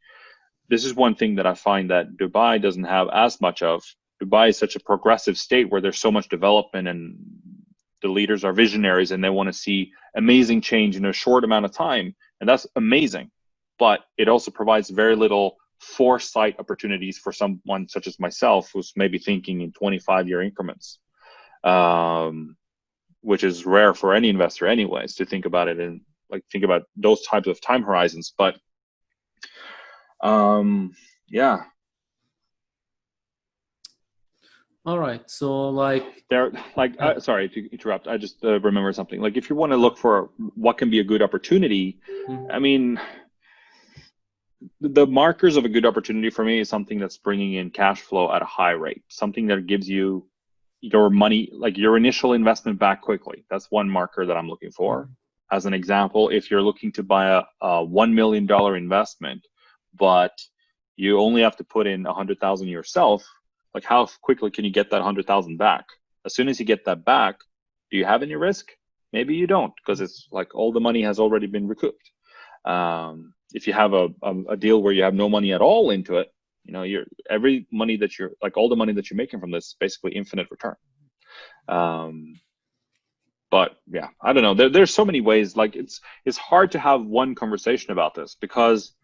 This is one thing that I find that Dubai doesn't have as much of. Dubai is such a progressive state where there's so much development and the leaders are visionaries and they want to see amazing change in a short amount of time. And that's amazing. But it also provides very little foresight opportunities for someone such as myself who's maybe thinking in 25-year increments, which is rare for any investor anyways, to think about it and like think about those types of time horizons. But yeah. All right, so like sorry to interrupt, I just remember something. Like if you want to look for what can be a good opportunity, I mean, the markers of a good opportunity for me is something that's bringing in cash flow at a high rate, something that gives you your money, like your initial investment, back quickly. That's one marker that I'm looking for. As an example, if you're looking to buy a $1 million investment, but you only have to put in 100,000 yourself, like how quickly can you get that 100,000 back? As soon as you get that back, do you have any risk? Maybe you don't, because it's like all the money has already been recouped. If you have a deal where you have no money at all into it, every money that you're like, all the money that you're making from this is basically infinite return. But yeah, I don't know. There's so many ways. Like it's hard to have one conversation about this because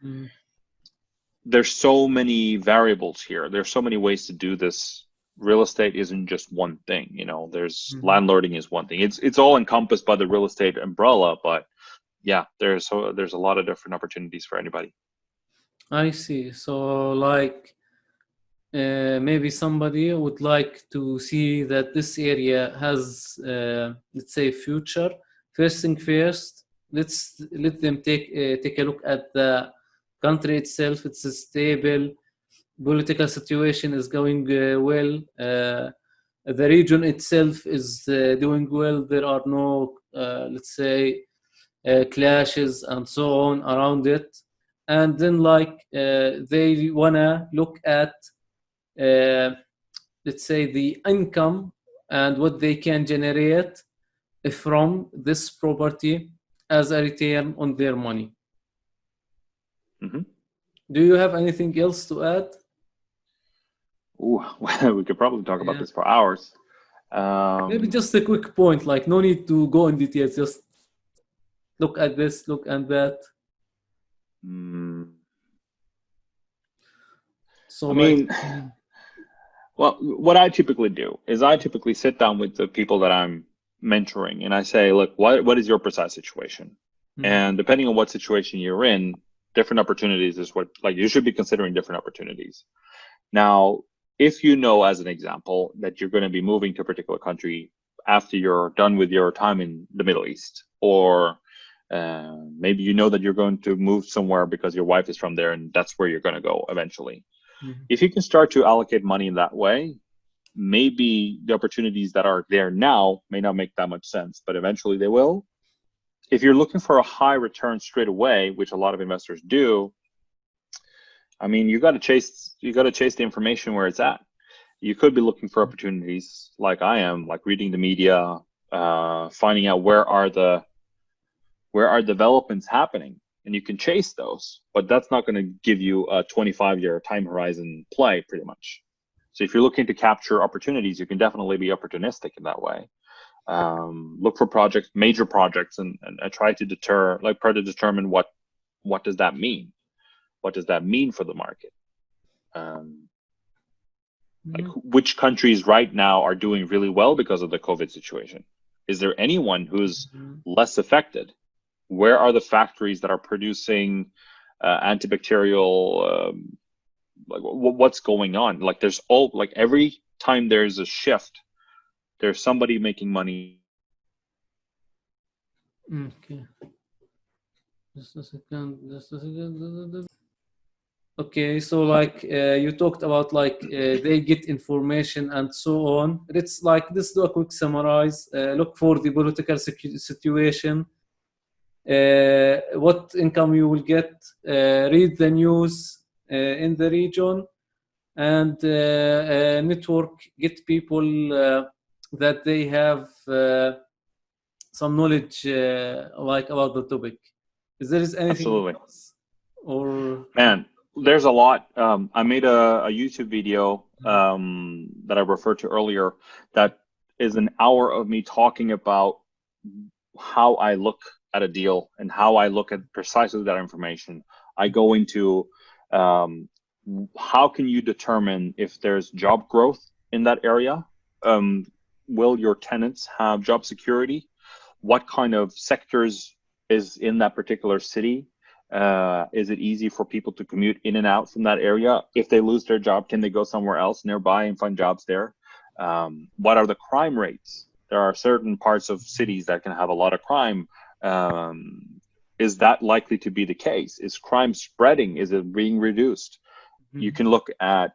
there's so many variables here. There's so many ways to do this. Real estate isn't just one thing. There's landlording is one thing. It's all encompassed by the real estate umbrella, but yeah, there's a lot of different opportunities for anybody. I see. So like maybe somebody would like to see that this area has, let's say, future. First thing first, let them take a look at the country itself. It's a stable. Political situation is going well. The region itself is doing well. There are no, let's say, clashes and so on around it. And then like they wanna look at let's say the income and what they can generate from this property as a return on their money. Do you have anything else to add? Ooh, we could probably talk about this for hours. Maybe just a quick point, like no need to go in details, just look at this, look at that. So I mean, well, what I typically do is I typically sit down with the people that I'm mentoring and I say, look, what is your precise situation? And depending on what situation you're in, different opportunities is what, like, you should be considering different opportunities. Now, if you know, as an example, that you're going to be moving to a particular country after you're done with your time in the Middle East, or maybe you know that you're going to move somewhere because your wife is from there and that's where you're going to go eventually. If you can start to allocate money in that way, maybe the opportunities that are there now may not make that much sense, but eventually they will. if you're looking for a high return straight away, which a lot of investors do, I mean, you got to chase the information where it's at. You could be looking for opportunities like I am, like reading the media, finding out where are developments happening, and you can chase those, but that's not going to give you a 25-year time horizon play pretty much. So if you're looking to capture opportunities, you can definitely be opportunistic in that way. Look for projects, major projects, and try to determine what does that mean? What does that mean for the market? Like which countries right now are doing really well because of the COVID situation? Is there anyone who's less affected? Where are the factories that are producing antibacterial? Like what's going on? Like there's like every time there's a shift, there's somebody making money. Okay. Just a second. Okay, so like you talked about like they get information and so on. Let's like let's do a quick summarize. Look for the political situation. What income you will get. Read the news in the region, and network. Get people that they have some knowledge like about the topic. Is there anything Absolutely. else? Or man, there's a lot. I made a YouTube video that I referred to earlier that is an hour of me talking about how I look at a deal and how I look at precisely that information. I go into how can you determine if there's job growth in that area? Will your tenants have job security? What kind of sectors is in that particular city? Is it easy for people to commute in and out from that area? If they lose their job, can they go somewhere else nearby and find jobs there? What are the crime rates? There are certain parts of cities that can have a lot of crime. Is that likely to be the case? Is crime spreading? Is it being reduced? You can look at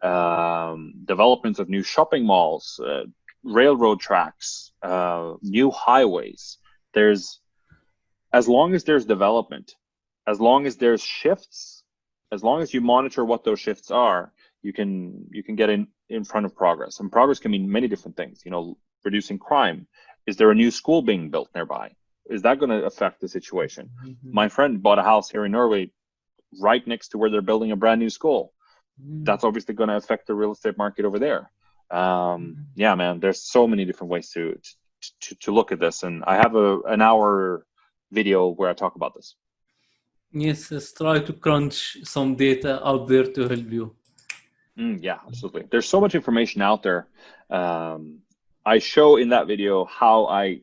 developments of new shopping malls, railroad tracks, new highways. As long as there's development, as long as there's shifts, as long as you monitor what those shifts are, you can get in front of progress. And progress can mean many different things. You know, reducing crime. Is there a new school being built nearby? Is that going to affect the situation? My friend bought a house here in Norway right next to where they're building a brand new school. That's obviously going to affect the real estate market over there. Yeah, man, there's so many different ways to look at this. And I have an hour video where I talk about this. Yes, let's try to crunch some data out there to help you. Yeah, absolutely. There's so much information out there. I show in that video how I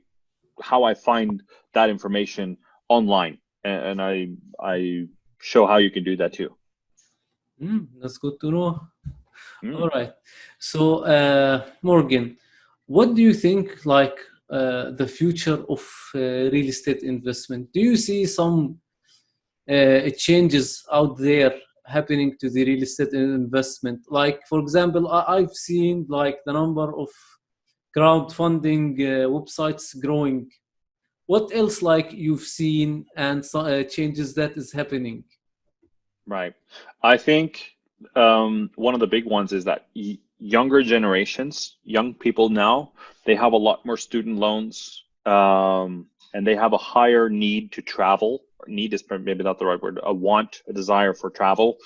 find that information online, and I show how you can do that too. That's good to know. All right. So, Morgan, what do you think like the future of real estate investment? Do you see some changes out there happening to the real estate investment? Like, for example, I've seen like the number of crowdfunding websites growing. What else like you've seen and changes that is happening? Right. I think one of the big ones is that younger generations, young people now, they have a lot more student loans, and they have a higher need to travel. Need is maybe not the right word. A desire for travel,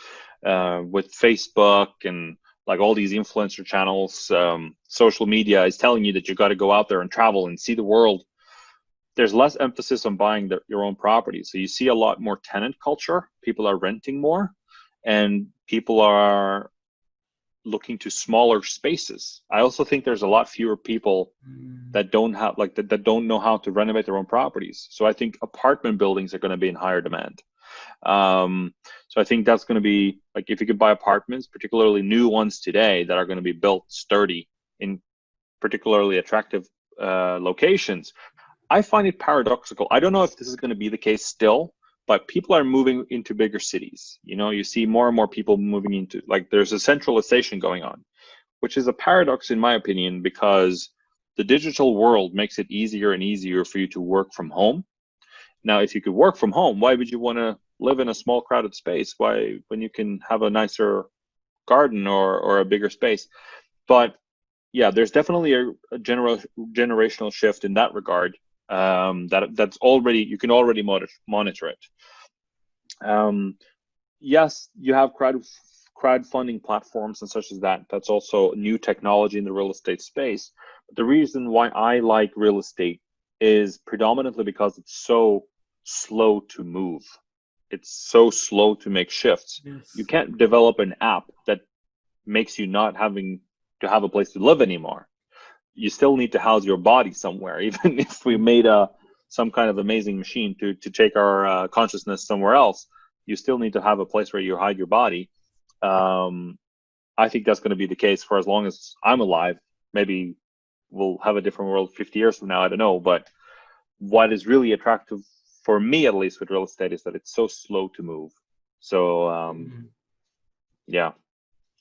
with Facebook and like all these influencer channels. Social media is telling you that you got to go out there and travel and see the world. There's less emphasis on buying your own property. So you see a lot more tenant culture. People are renting more, and people are looking to smaller spaces. I also think there's a lot fewer people that don't have that don't know how to renovate their own properties. So I think apartment buildings are going to be in higher demand. So I think that's going to be like, if you could buy apartments, particularly new ones today that are going to be built sturdy in particularly attractive locations. I find it paradoxical. I don't know if this is going to be the case still, but people are moving into bigger cities. You know, you see more and more people moving into, like, there's a centralization going on, which is a paradox in my opinion, because the digital world makes it easier and easier for you to work from home. Now, if you could work from home, why would you want to live in a small crowded space? Why, when you can have a nicer garden or a bigger space? But yeah, there's definitely a generational shift in that regard. That's already, you can already monitor it. Yes, you have crowdfunding platforms and such as that. That's also new technology in the real estate space. But the reason why I like real estate is predominantly because it's so slow to move. It's so slow to make shifts. Yes. You can't develop an app that makes you not having to have a place to live anymore. You still need to house your body somewhere. Even if we made some kind of amazing machine to take our consciousness somewhere else, you still need to have a place where you hide your body. I think that's going to be the case for as long as I'm alive. Maybe we'll have a different world 50 years from now. I don't know. But what is really attractive for me, at least with real estate, is that it's so slow to move. So yeah,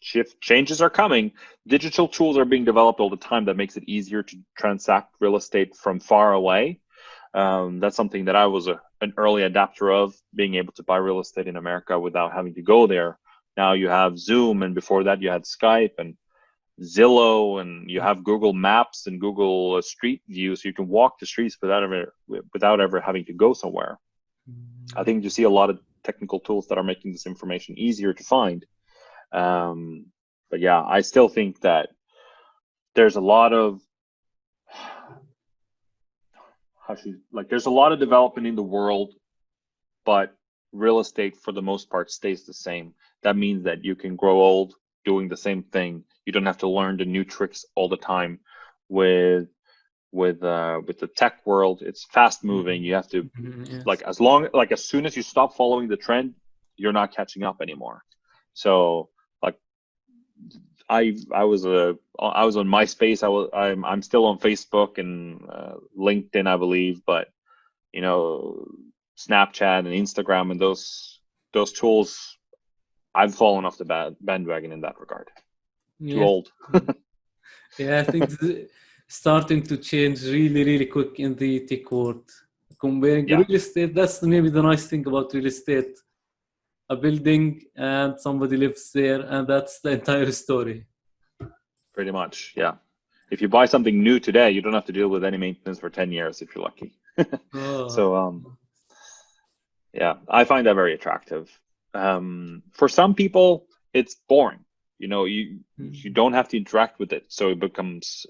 changes are coming. Digital tools are being developed all the time that makes it easier to transact real estate from far away. That's something that I was an early adapter of, being able to buy real estate in America without having to go there. Now you have Zoom, and before that you had Skype and Zillow, and you have Google Maps and Google Street View, so you can walk the streets without ever having to go somewhere. I think you see a lot of technical tools that are making this information easier to find. But yeah, I still think that there's a lot of there's a lot of development in the world, but real estate for the most part stays the same. That means that you can grow old doing the same thing. You don't have to learn the new tricks all the time. With the tech world, it's fast moving. You have to Yes. as soon as you stop following the trend, you're not catching up anymore. So I was on MySpace. I'm still on Facebook and LinkedIn, I believe, but Snapchat and Instagram and those tools, I've fallen off the bandwagon in that regard. Yes. Too old. Yeah, I think starting to change really, really quick in the tech world. Comparing real estate, that's maybe the nice thing about real estate. A building and somebody lives there, and that's the entire story. Pretty much, yeah. If you buy something new today, you don't have to deal with any maintenance for 10 years if you're lucky. So, yeah, I find that very attractive. For some people, it's boring. You don't have to interact with it, so it becomes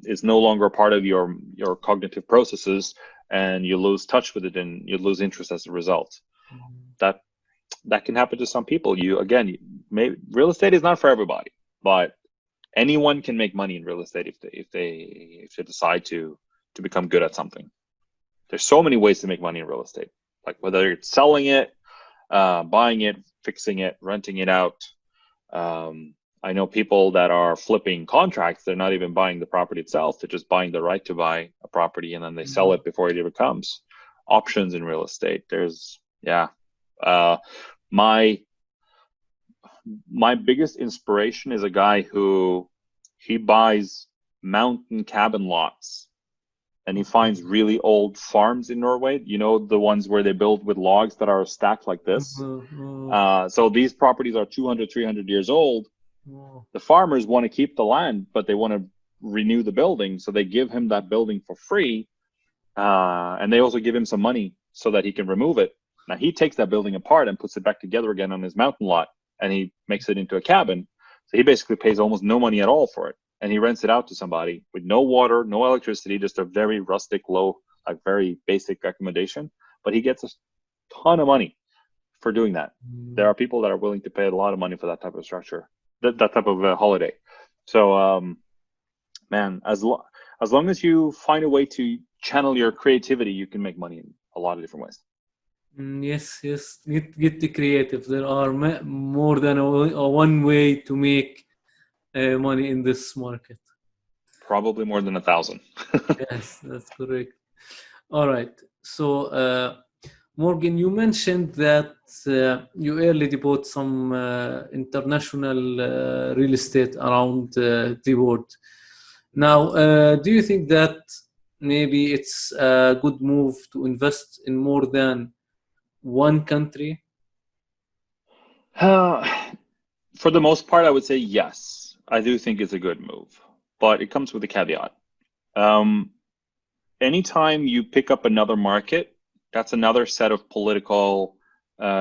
it's no longer part of your cognitive processes, and you lose touch with it, and you lose interest as a result. That can happen to some people. Real estate is not for everybody, but anyone can make money in real estate if they decide to become good at something. There's so many ways to make money in real estate, like whether it's selling it, buying it, fixing it, renting it out. I know people that are flipping contracts. They're not even buying the property itself. They're just buying the right to buy a property, and then they sell it before it even comes. Options in real estate. There's my biggest inspiration is a guy who he buys mountain cabin lots, and he finds really old farms in Norway. The ones where they build with logs that are stacked like this. So these properties are 200, 300 years old. The farmers want to keep the land, but they want to renew the building. So they give him that building for free. And they also give him some money so that he can remove it. Now he takes that building apart and puts it back together again on his mountain lot, and he makes it into a cabin. So he basically pays almost no money at all for it. And he rents it out to somebody with no water, no electricity, just a very rustic, low, very basic accommodation. But he gets a ton of money for doing that. There are people that are willing to pay a lot of money for that type of structure, that type of holiday. So, man, as long as you find a way to channel your creativity, you can make money in a lot of different ways. Yes. Get the creative. There are more than one way to make money in this market. Probably more than 1,000. Yes, that's correct. All right. So, Morgan, you mentioned that you earlier bought some international real estate around the world. Now, do you think that maybe it's a good move to invest in more than one country? For the most part, I would say yes. I do think it's a good move, but it comes with a caveat. Um, Anytime you pick up another market, that's another set of political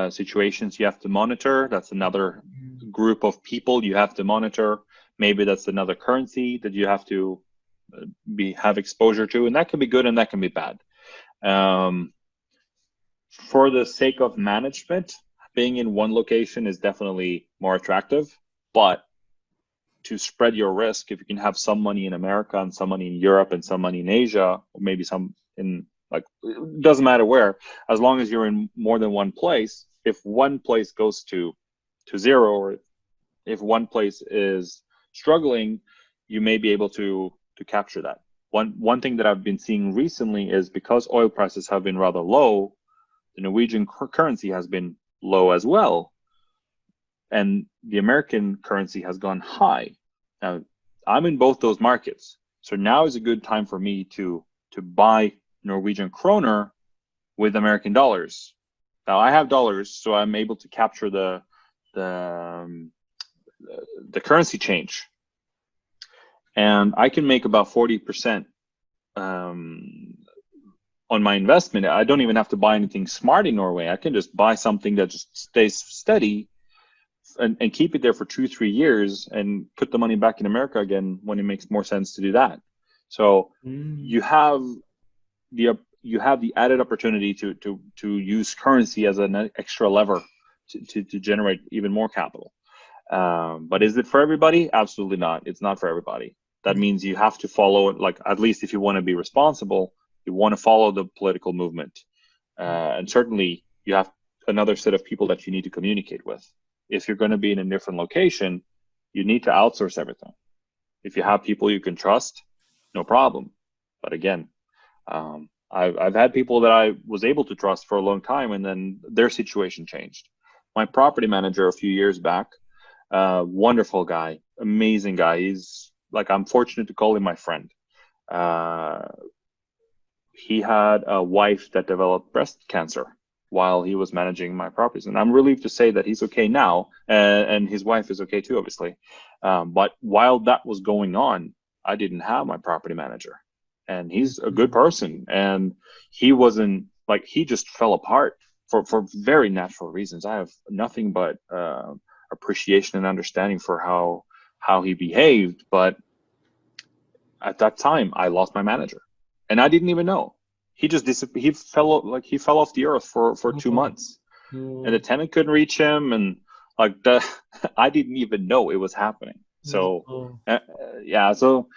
situations you have to monitor. That's another group of people you have to monitor. Maybe that's another currency that you have to have exposure to, and that can be good and that can be bad. Um, for the sake of management, being in one location is definitely more attractive, but to spread your risk, if you can have some money in America and some money in Europe and some money in Asia, or maybe some in, like, it doesn't matter where, as long as you're in more than one place, if one place goes to zero, or if one place is struggling, you may be able to capture that. One thing that I've been seeing recently is, because oil prices have been rather low, the Norwegian currency has been low as well, and the American currency has gone high. Now, I'm in both those markets, so now is a good time for me to buy Norwegian kroner with American dollars. Now I have dollars, so I'm able to capture the the currency change, and I can make about 40% on my investment. I don't even have to buy anything smart in Norway. I can just buy something that just stays steady and keep it there for 2-3 years and put the money back in America again when it makes more sense to do that. So you have the added opportunity to use currency as an extra lever to generate even more capital. But is it for everybody? Absolutely not. It's not for everybody. That means you have to follow it, like, at least if you want to be responsible, you want to follow the political movement. And certainly you have another set of people that you need to communicate with. If you're going to be in a different location, you need to outsource everything. If you have people you can trust, no problem. But again, I've had people that I was able to trust for a long time, and then their situation changed. My property manager a few years back, wonderful guy, amazing guy. He's like, I'm fortunate to call him my friend. He had a wife that developed breast cancer while he was managing my properties, and I'm relieved to say that he's okay now, and his wife is okay too, obviously. But while that was going on, I didn't have my property manager, and he's a good person, and he wasn't, like, he just fell apart for very natural reasons. I have nothing but appreciation and understanding for how he behaved, but at that time I lost my manager, and I didn't even know. He just disappeared. He fell off the earth for 2 months, and the tenant couldn't reach him, and like I didn't even know it was happening. So yeah, so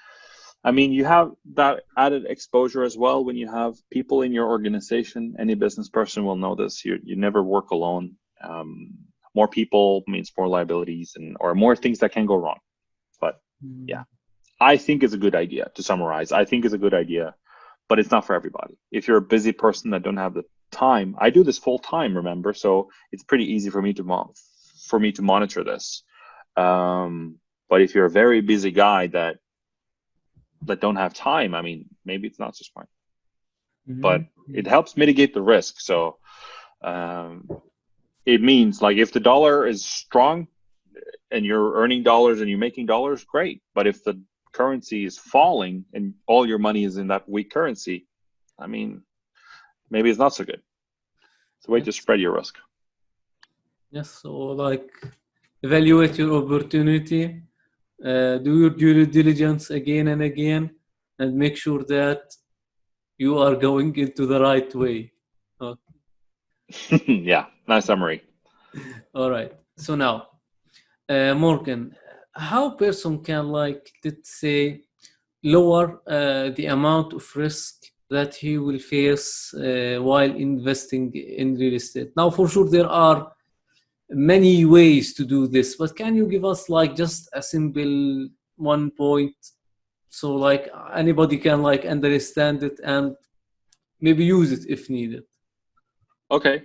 I mean, you have that added exposure as well when you have people in your organization. Any business person will know this. You never work alone. More people means more liabilities or more things that can go wrong. But yeah, I think it's a good idea. To summarize, I think it's a good idea, but it's not for everybody. If you're a busy person that don't have the time, I do this full time, remember, so it's pretty easy for me to monitor this. But if you're a very busy guy that don't have time, I mean, maybe it's not so smart. But it helps mitigate the risk. So it means, like, if the dollar is strong and you're earning dollars and you're making dollars, great. But if the currency is falling and all your money is in that weak currency, I mean, maybe it's not so good. It's a way to spread your risk. Yes, so like, evaluate your opportunity, do your due diligence again and again, and make sure that you are going into the right way. Okay. Yeah, nice summary. All right. So now, Morgan, how person can, like, let's say, lower the amount of risk that he will face while investing in real estate? Now, for sure, there are many ways to do this, but can you give us, like, just a simple one point, so like anybody can, like, understand it and maybe use it if needed? Okay.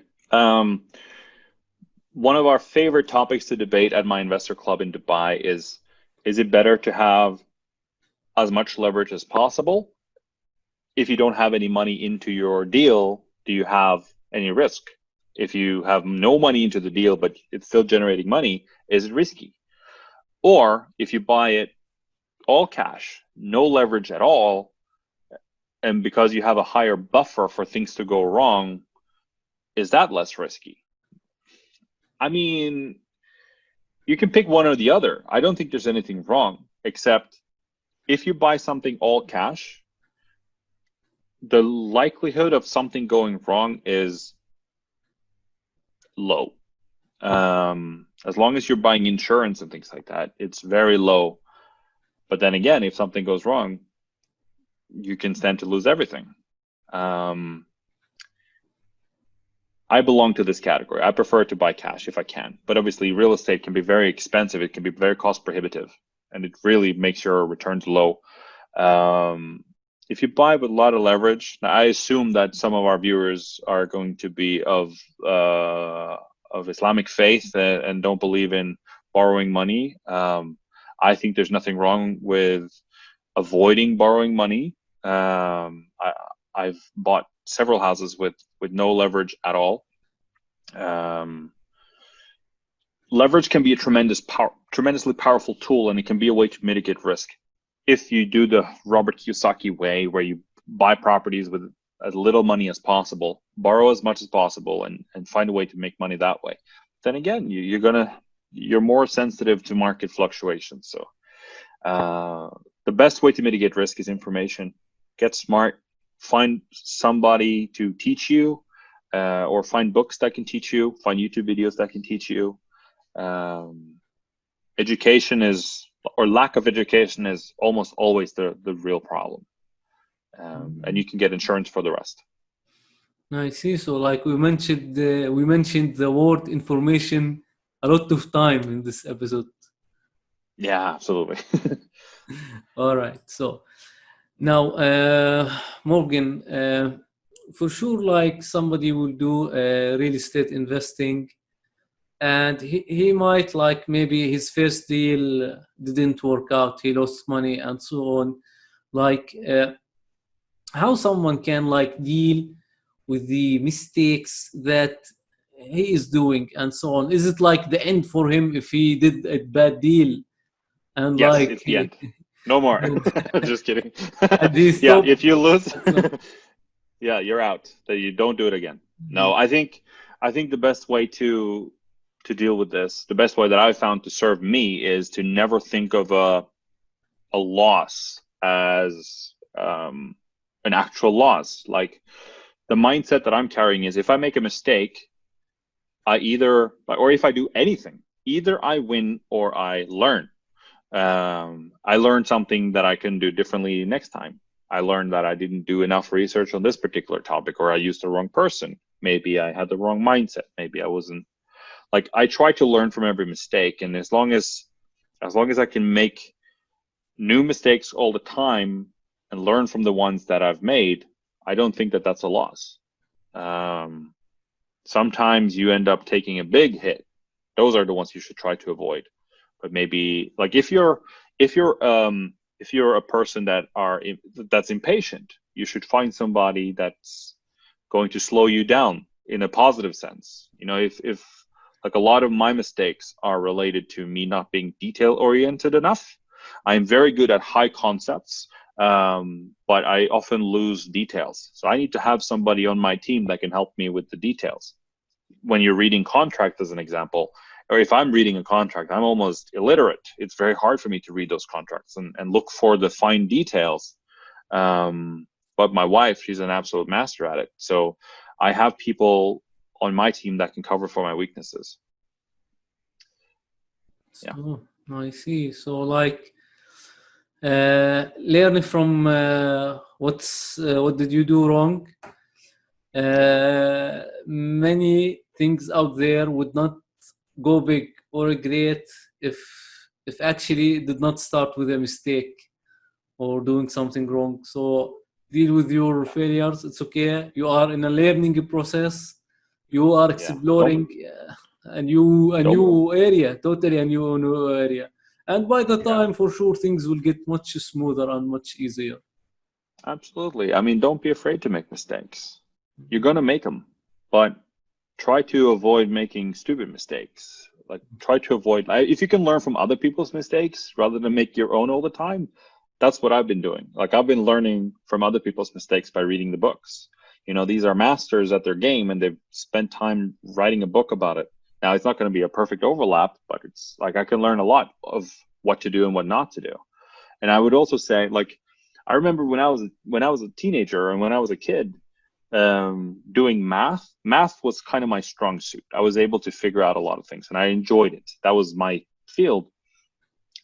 One of our favorite topics to debate at my investor club in Dubai is it better to have as much leverage as possible if you don't have any money into your deal, do you have any risk? If you have no money into the deal, but it's still generating money, is it risky? Or if you buy it all cash, no leverage at all, and because you have a higher buffer for things to go wrong, is that less risky? I mean, you can pick one or the other. I don't think there's anything wrong, except if you buy something all cash, the likelihood of something going wrong is low. As long as you're buying insurance and things like that, it's very low. But then again, if something goes wrong, you can stand to lose everything. I belong to this category. I prefer to buy cash if I can, but obviously real estate can be very expensive. It can be very cost prohibitive, and it really makes your returns low. If you buy with a lot of leverage, now I assume that some of our viewers are going to be of Islamic faith and don't believe in borrowing money. I think there's nothing wrong with avoiding borrowing money. I've bought several houses with no leverage at all. Leverage can be a tremendously powerful tool, and it can be a way to mitigate risk. If you do the Robert Kiyosaki way, where you buy properties with as little money as possible, borrow as much as possible, and find a way to make money that way, then again, you're more sensitive to market fluctuations. So the best way to mitigate risk is information. Get smart, find somebody to teach you, or find books that can teach you, find YouTube videos that can teach you. Education or lack of education is almost always the real problem. And you can get insurance for the rest. I see. So like we mentioned the word information a lot of time in this episode. Yeah, absolutely. All right. So now, Morgan, for sure, like somebody will do real estate investing, and he might, like, maybe his first deal didn't work out, he lost money and so on. Like, how someone can like deal with the mistakes that he is doing and so on? Is it like the end for him if he did a bad deal and Yes, like it's the end. No more. Just kidding. and he Yeah, stopped? if you lose, yeah, you're out. That you don't do it again. No, I think the best way to deal with this, the best way that I've found to serve me, is to never think of a loss as an actual loss. Like, the mindset that I'm carrying is, if I make a mistake, or if I do anything, either I win or I learn. I learned something that I can do differently next time. I learned that I didn't do enough research on this particular topic, or I used the wrong person. Maybe I had the wrong mindset. Maybe I wasn't, like, I try to learn from every mistake. And as long as I can make new mistakes all the time and learn from the ones that I've made, I don't think that that's a loss. Sometimes you end up taking a big hit. Those are the ones you should try to avoid. But maybe, like, if you're a person that's impatient, you should find somebody that's going to slow you down in a positive sense. You know, if like, a lot of my mistakes are related to me not being detail oriented enough. I'm very good at high concepts, but I often lose details. So I need to have somebody on my team that can help me with the details. When you're reading contract, as an example, or if I'm reading a contract, I'm almost illiterate. It's very hard for me to read those contracts and look for the fine details. But my wife, she's an absolute master at it. So I have people on my team that can cover for my weaknesses. Yeah. So, I see. So like, learning from what did you do wrong. Many things out there would not go big or great if actually did not start with a mistake or doing something wrong. So deal with your failures. It's okay. You are in a learning process. You are exploring a new area, totally a new area. And by the time, for sure, things will get much smoother and much easier. Absolutely. I mean, don't be afraid to make mistakes. You're going to make them, but try to avoid making stupid mistakes. Like, try to avoid, if you can learn from other people's mistakes rather than make your own all the time, that's what I've been doing. Like, I've been learning from other people's mistakes by reading the books. You know, these are masters at their game and they've spent time writing a book about it. Now, it's not going to be a perfect overlap, but it's like I can learn a lot of what to do and what not to do. And I would also say, like, I remember when I was a teenager and when I was a kid, doing math. Math was kind of my strong suit. I was able to figure out a lot of things, and I enjoyed it. That was my field.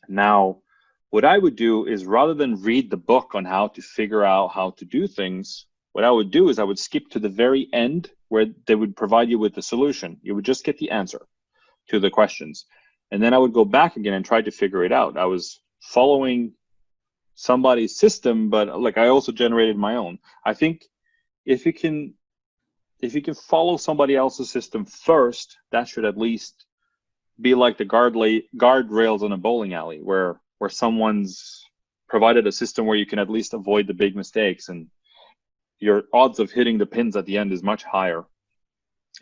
Now, what I would do is rather than read the book on how to figure out how to do things, what I would do is I would skip to the very end where they would provide you with the solution. You would just get the answer to the questions, and then I would go back again and try to figure it out. I was following somebody's system, but like I also generated my own. I think if you can follow somebody else's system first, that should at least be like the guardrails on a bowling alley, where someone's provided a system where you can at least avoid the big mistakes, and your odds of hitting the pins at the end is much higher.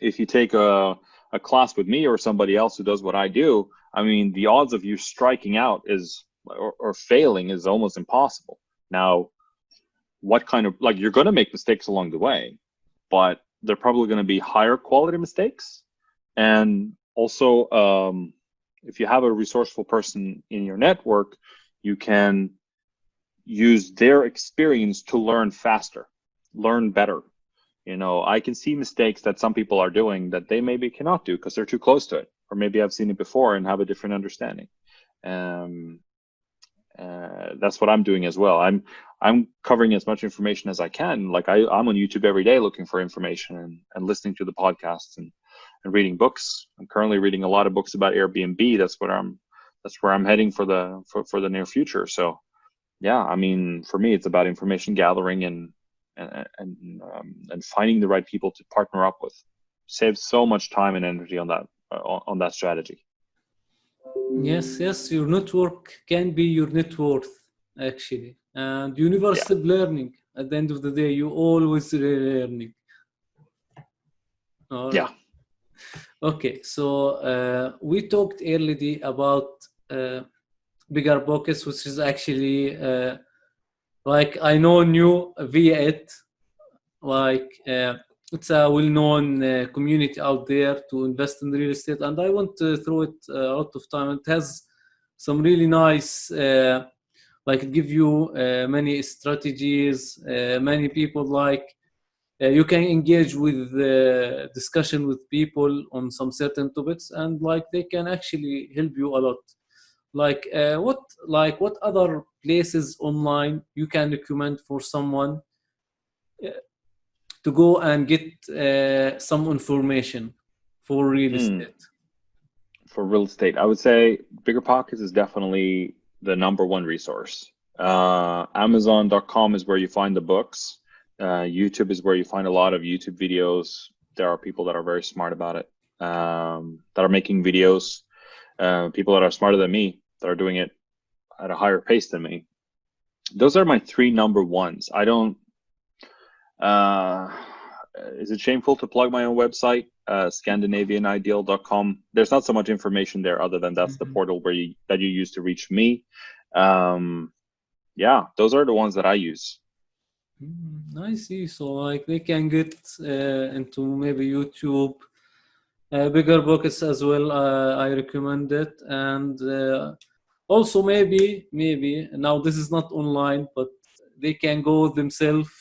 If you take a class with me or somebody else who does what I do, I mean, the odds of you striking out or failing is almost impossible. Now, what kind of, like, you're going to make mistakes along the way, but they're probably going to be higher quality mistakes. And also, if you have a resourceful person in your network, you can use their experience to learn faster, learn better. You know, I can see mistakes that some people are doing that they maybe cannot do because they're too close to it, or maybe I've seen it before and have a different understanding. That's what I'm doing as well. I'm covering as much information as I can. Like I'm on YouTube every day looking for information and listening to the podcasts and reading books. I'm currently reading a lot of books about Airbnb. That's where I'm heading for the near future. So yeah, I mean, for me, it's about information gathering and finding the right people to partner up with. Saves so much time and energy on that strategy. Yes, yes, your network can be your net worth, actually. And you never Yeah. stop learning. At the end of the day, you always learning. All Yeah. right. Okay, so we talked earlier about bigger pockets, which is actually like I know you via it. Like it's a well-known community out there to invest in real estate, and I want to throw it a lot of time. It has some really nice, like it give you many strategies, many people like you can engage with discussion with people on some certain topics, and like they can actually help you a lot. What other places online you can recommend for someone to go and get some information for real estate? For real estate, I would say Bigger Pockets is definitely the number one resource. Amazon.com is where you find the books. YouTube is where you find a lot of YouTube videos. There are people that are very smart about it, that are making videos. People that are smarter than me, that are doing it at a higher pace than me. Those are my three number ones. I don't. Is it shameful to plug my own website? Scandinavianideal.com. There's not so much information there other than that's the portal that you use to reach me. Yeah, those are the ones that I use. I see. So like they can get into maybe YouTube, bigger pockets as well. I recommend it, and also maybe now this is not online, but they can go themselves.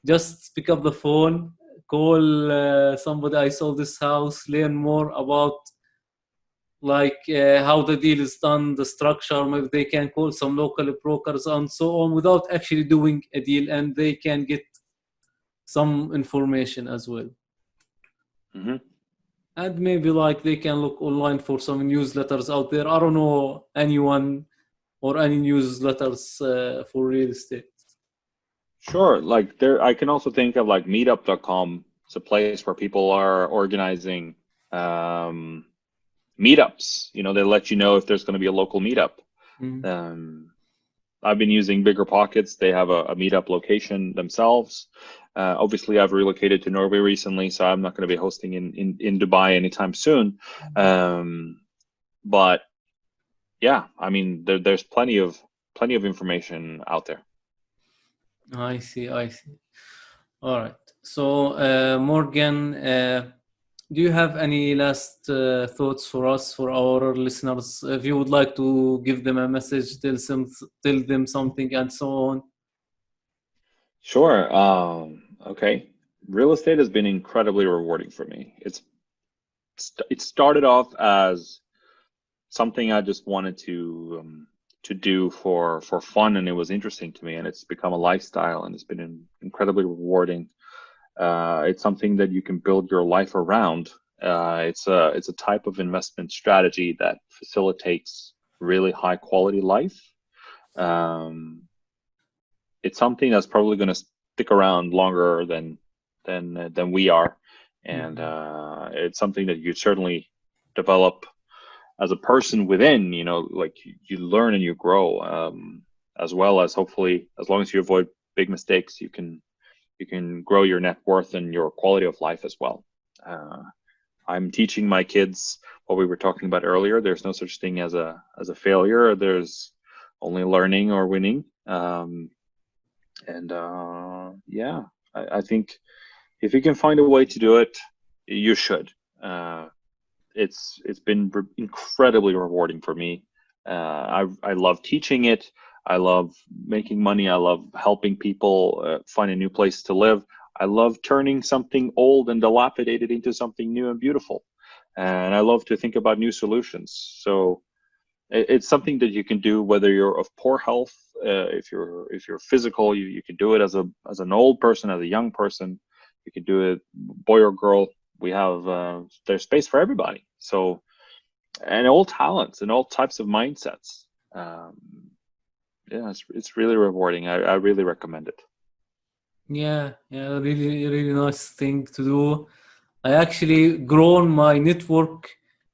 Just pick up the phone, call somebody. I saw this house. Learn more about like how the deal is done, the structure. Maybe they can call some local brokers and so on without actually doing a deal, and they can get some information as well. Mm-hmm. And maybe like they can look online for some newsletters out there. I don't know anyone or any newsletters for real estate. Sure. Like I can also think of like meetup.com. It's a place where people are organizing meetups. You know, they let you know if there's going to be a local meetup. I've been using Bigger Pockets. They have a meetup location themselves. Obviously, I've relocated to Norway recently, so I'm not going to be hosting in Dubai anytime soon. But yeah, I mean, there's plenty of information out there. I see. All right. So, Morgan, do you have any last thoughts for us, for our listeners? If you would like to give them a message, tell them something, and so on. Sure. Okay. Real estate has been incredibly rewarding for me. It started off as something I just wanted to do for fun, and it was interesting to me, and it's become a lifestyle, and it's been incredibly rewarding. It's something that you can build your life around. It's a type of investment strategy that facilitates really high quality life. Um, it's something that's probably going to stick around longer than we are, and it's something that you certainly develop as a person within. You know, like you learn and you grow, as well as, hopefully, as long as you avoid big mistakes, you can grow your net worth and your quality of life as well. I'm teaching my kids what we were talking about earlier. There's no such thing as a failure. There's only learning or winning. Yeah, I think if you can find a way to do it, you should. It's been incredibly rewarding for me. I love teaching it. I love making money. I love helping people find a new place to live. I love turning something old and dilapidated into something new and beautiful. And I love to think about new solutions. So it's something that you can do whether you're of poor health, if you're physical, you can do it as an old person, as a young person. You can do it, boy or girl. We have there's space for everybody. So, and all talents and all types of mindsets. Yeah, it's really rewarding. I really recommend it. Yeah, really, really nice thing to do. I actually grown my network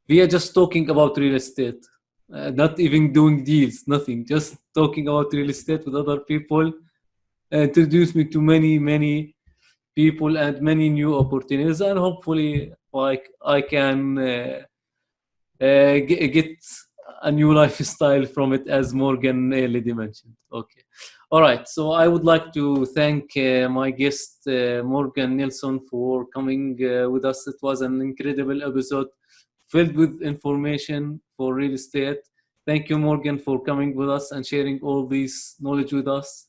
via just talking about real estate, not even doing deals, nothing, just talking about real estate with other people. Introduced me to many people and many new opportunities, and hopefully, like I can get a new lifestyle from it, as Morgan already mentioned. Okay. All right. So I would like to thank my guest, Morgan Nilsen, for coming with us. It was an incredible episode filled with information for real estate. Thank you, Morgan, for coming with us and sharing all this knowledge with us.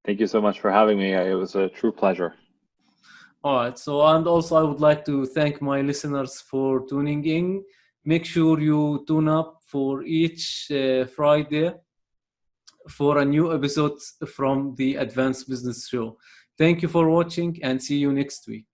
Thank you so much for having me. It was a true pleasure. All right. So, and also I would like to thank my listeners for tuning in. Make sure you tune up for each Friday for a new episode from the Advanced Business Show. Thank you for watching and see you next week.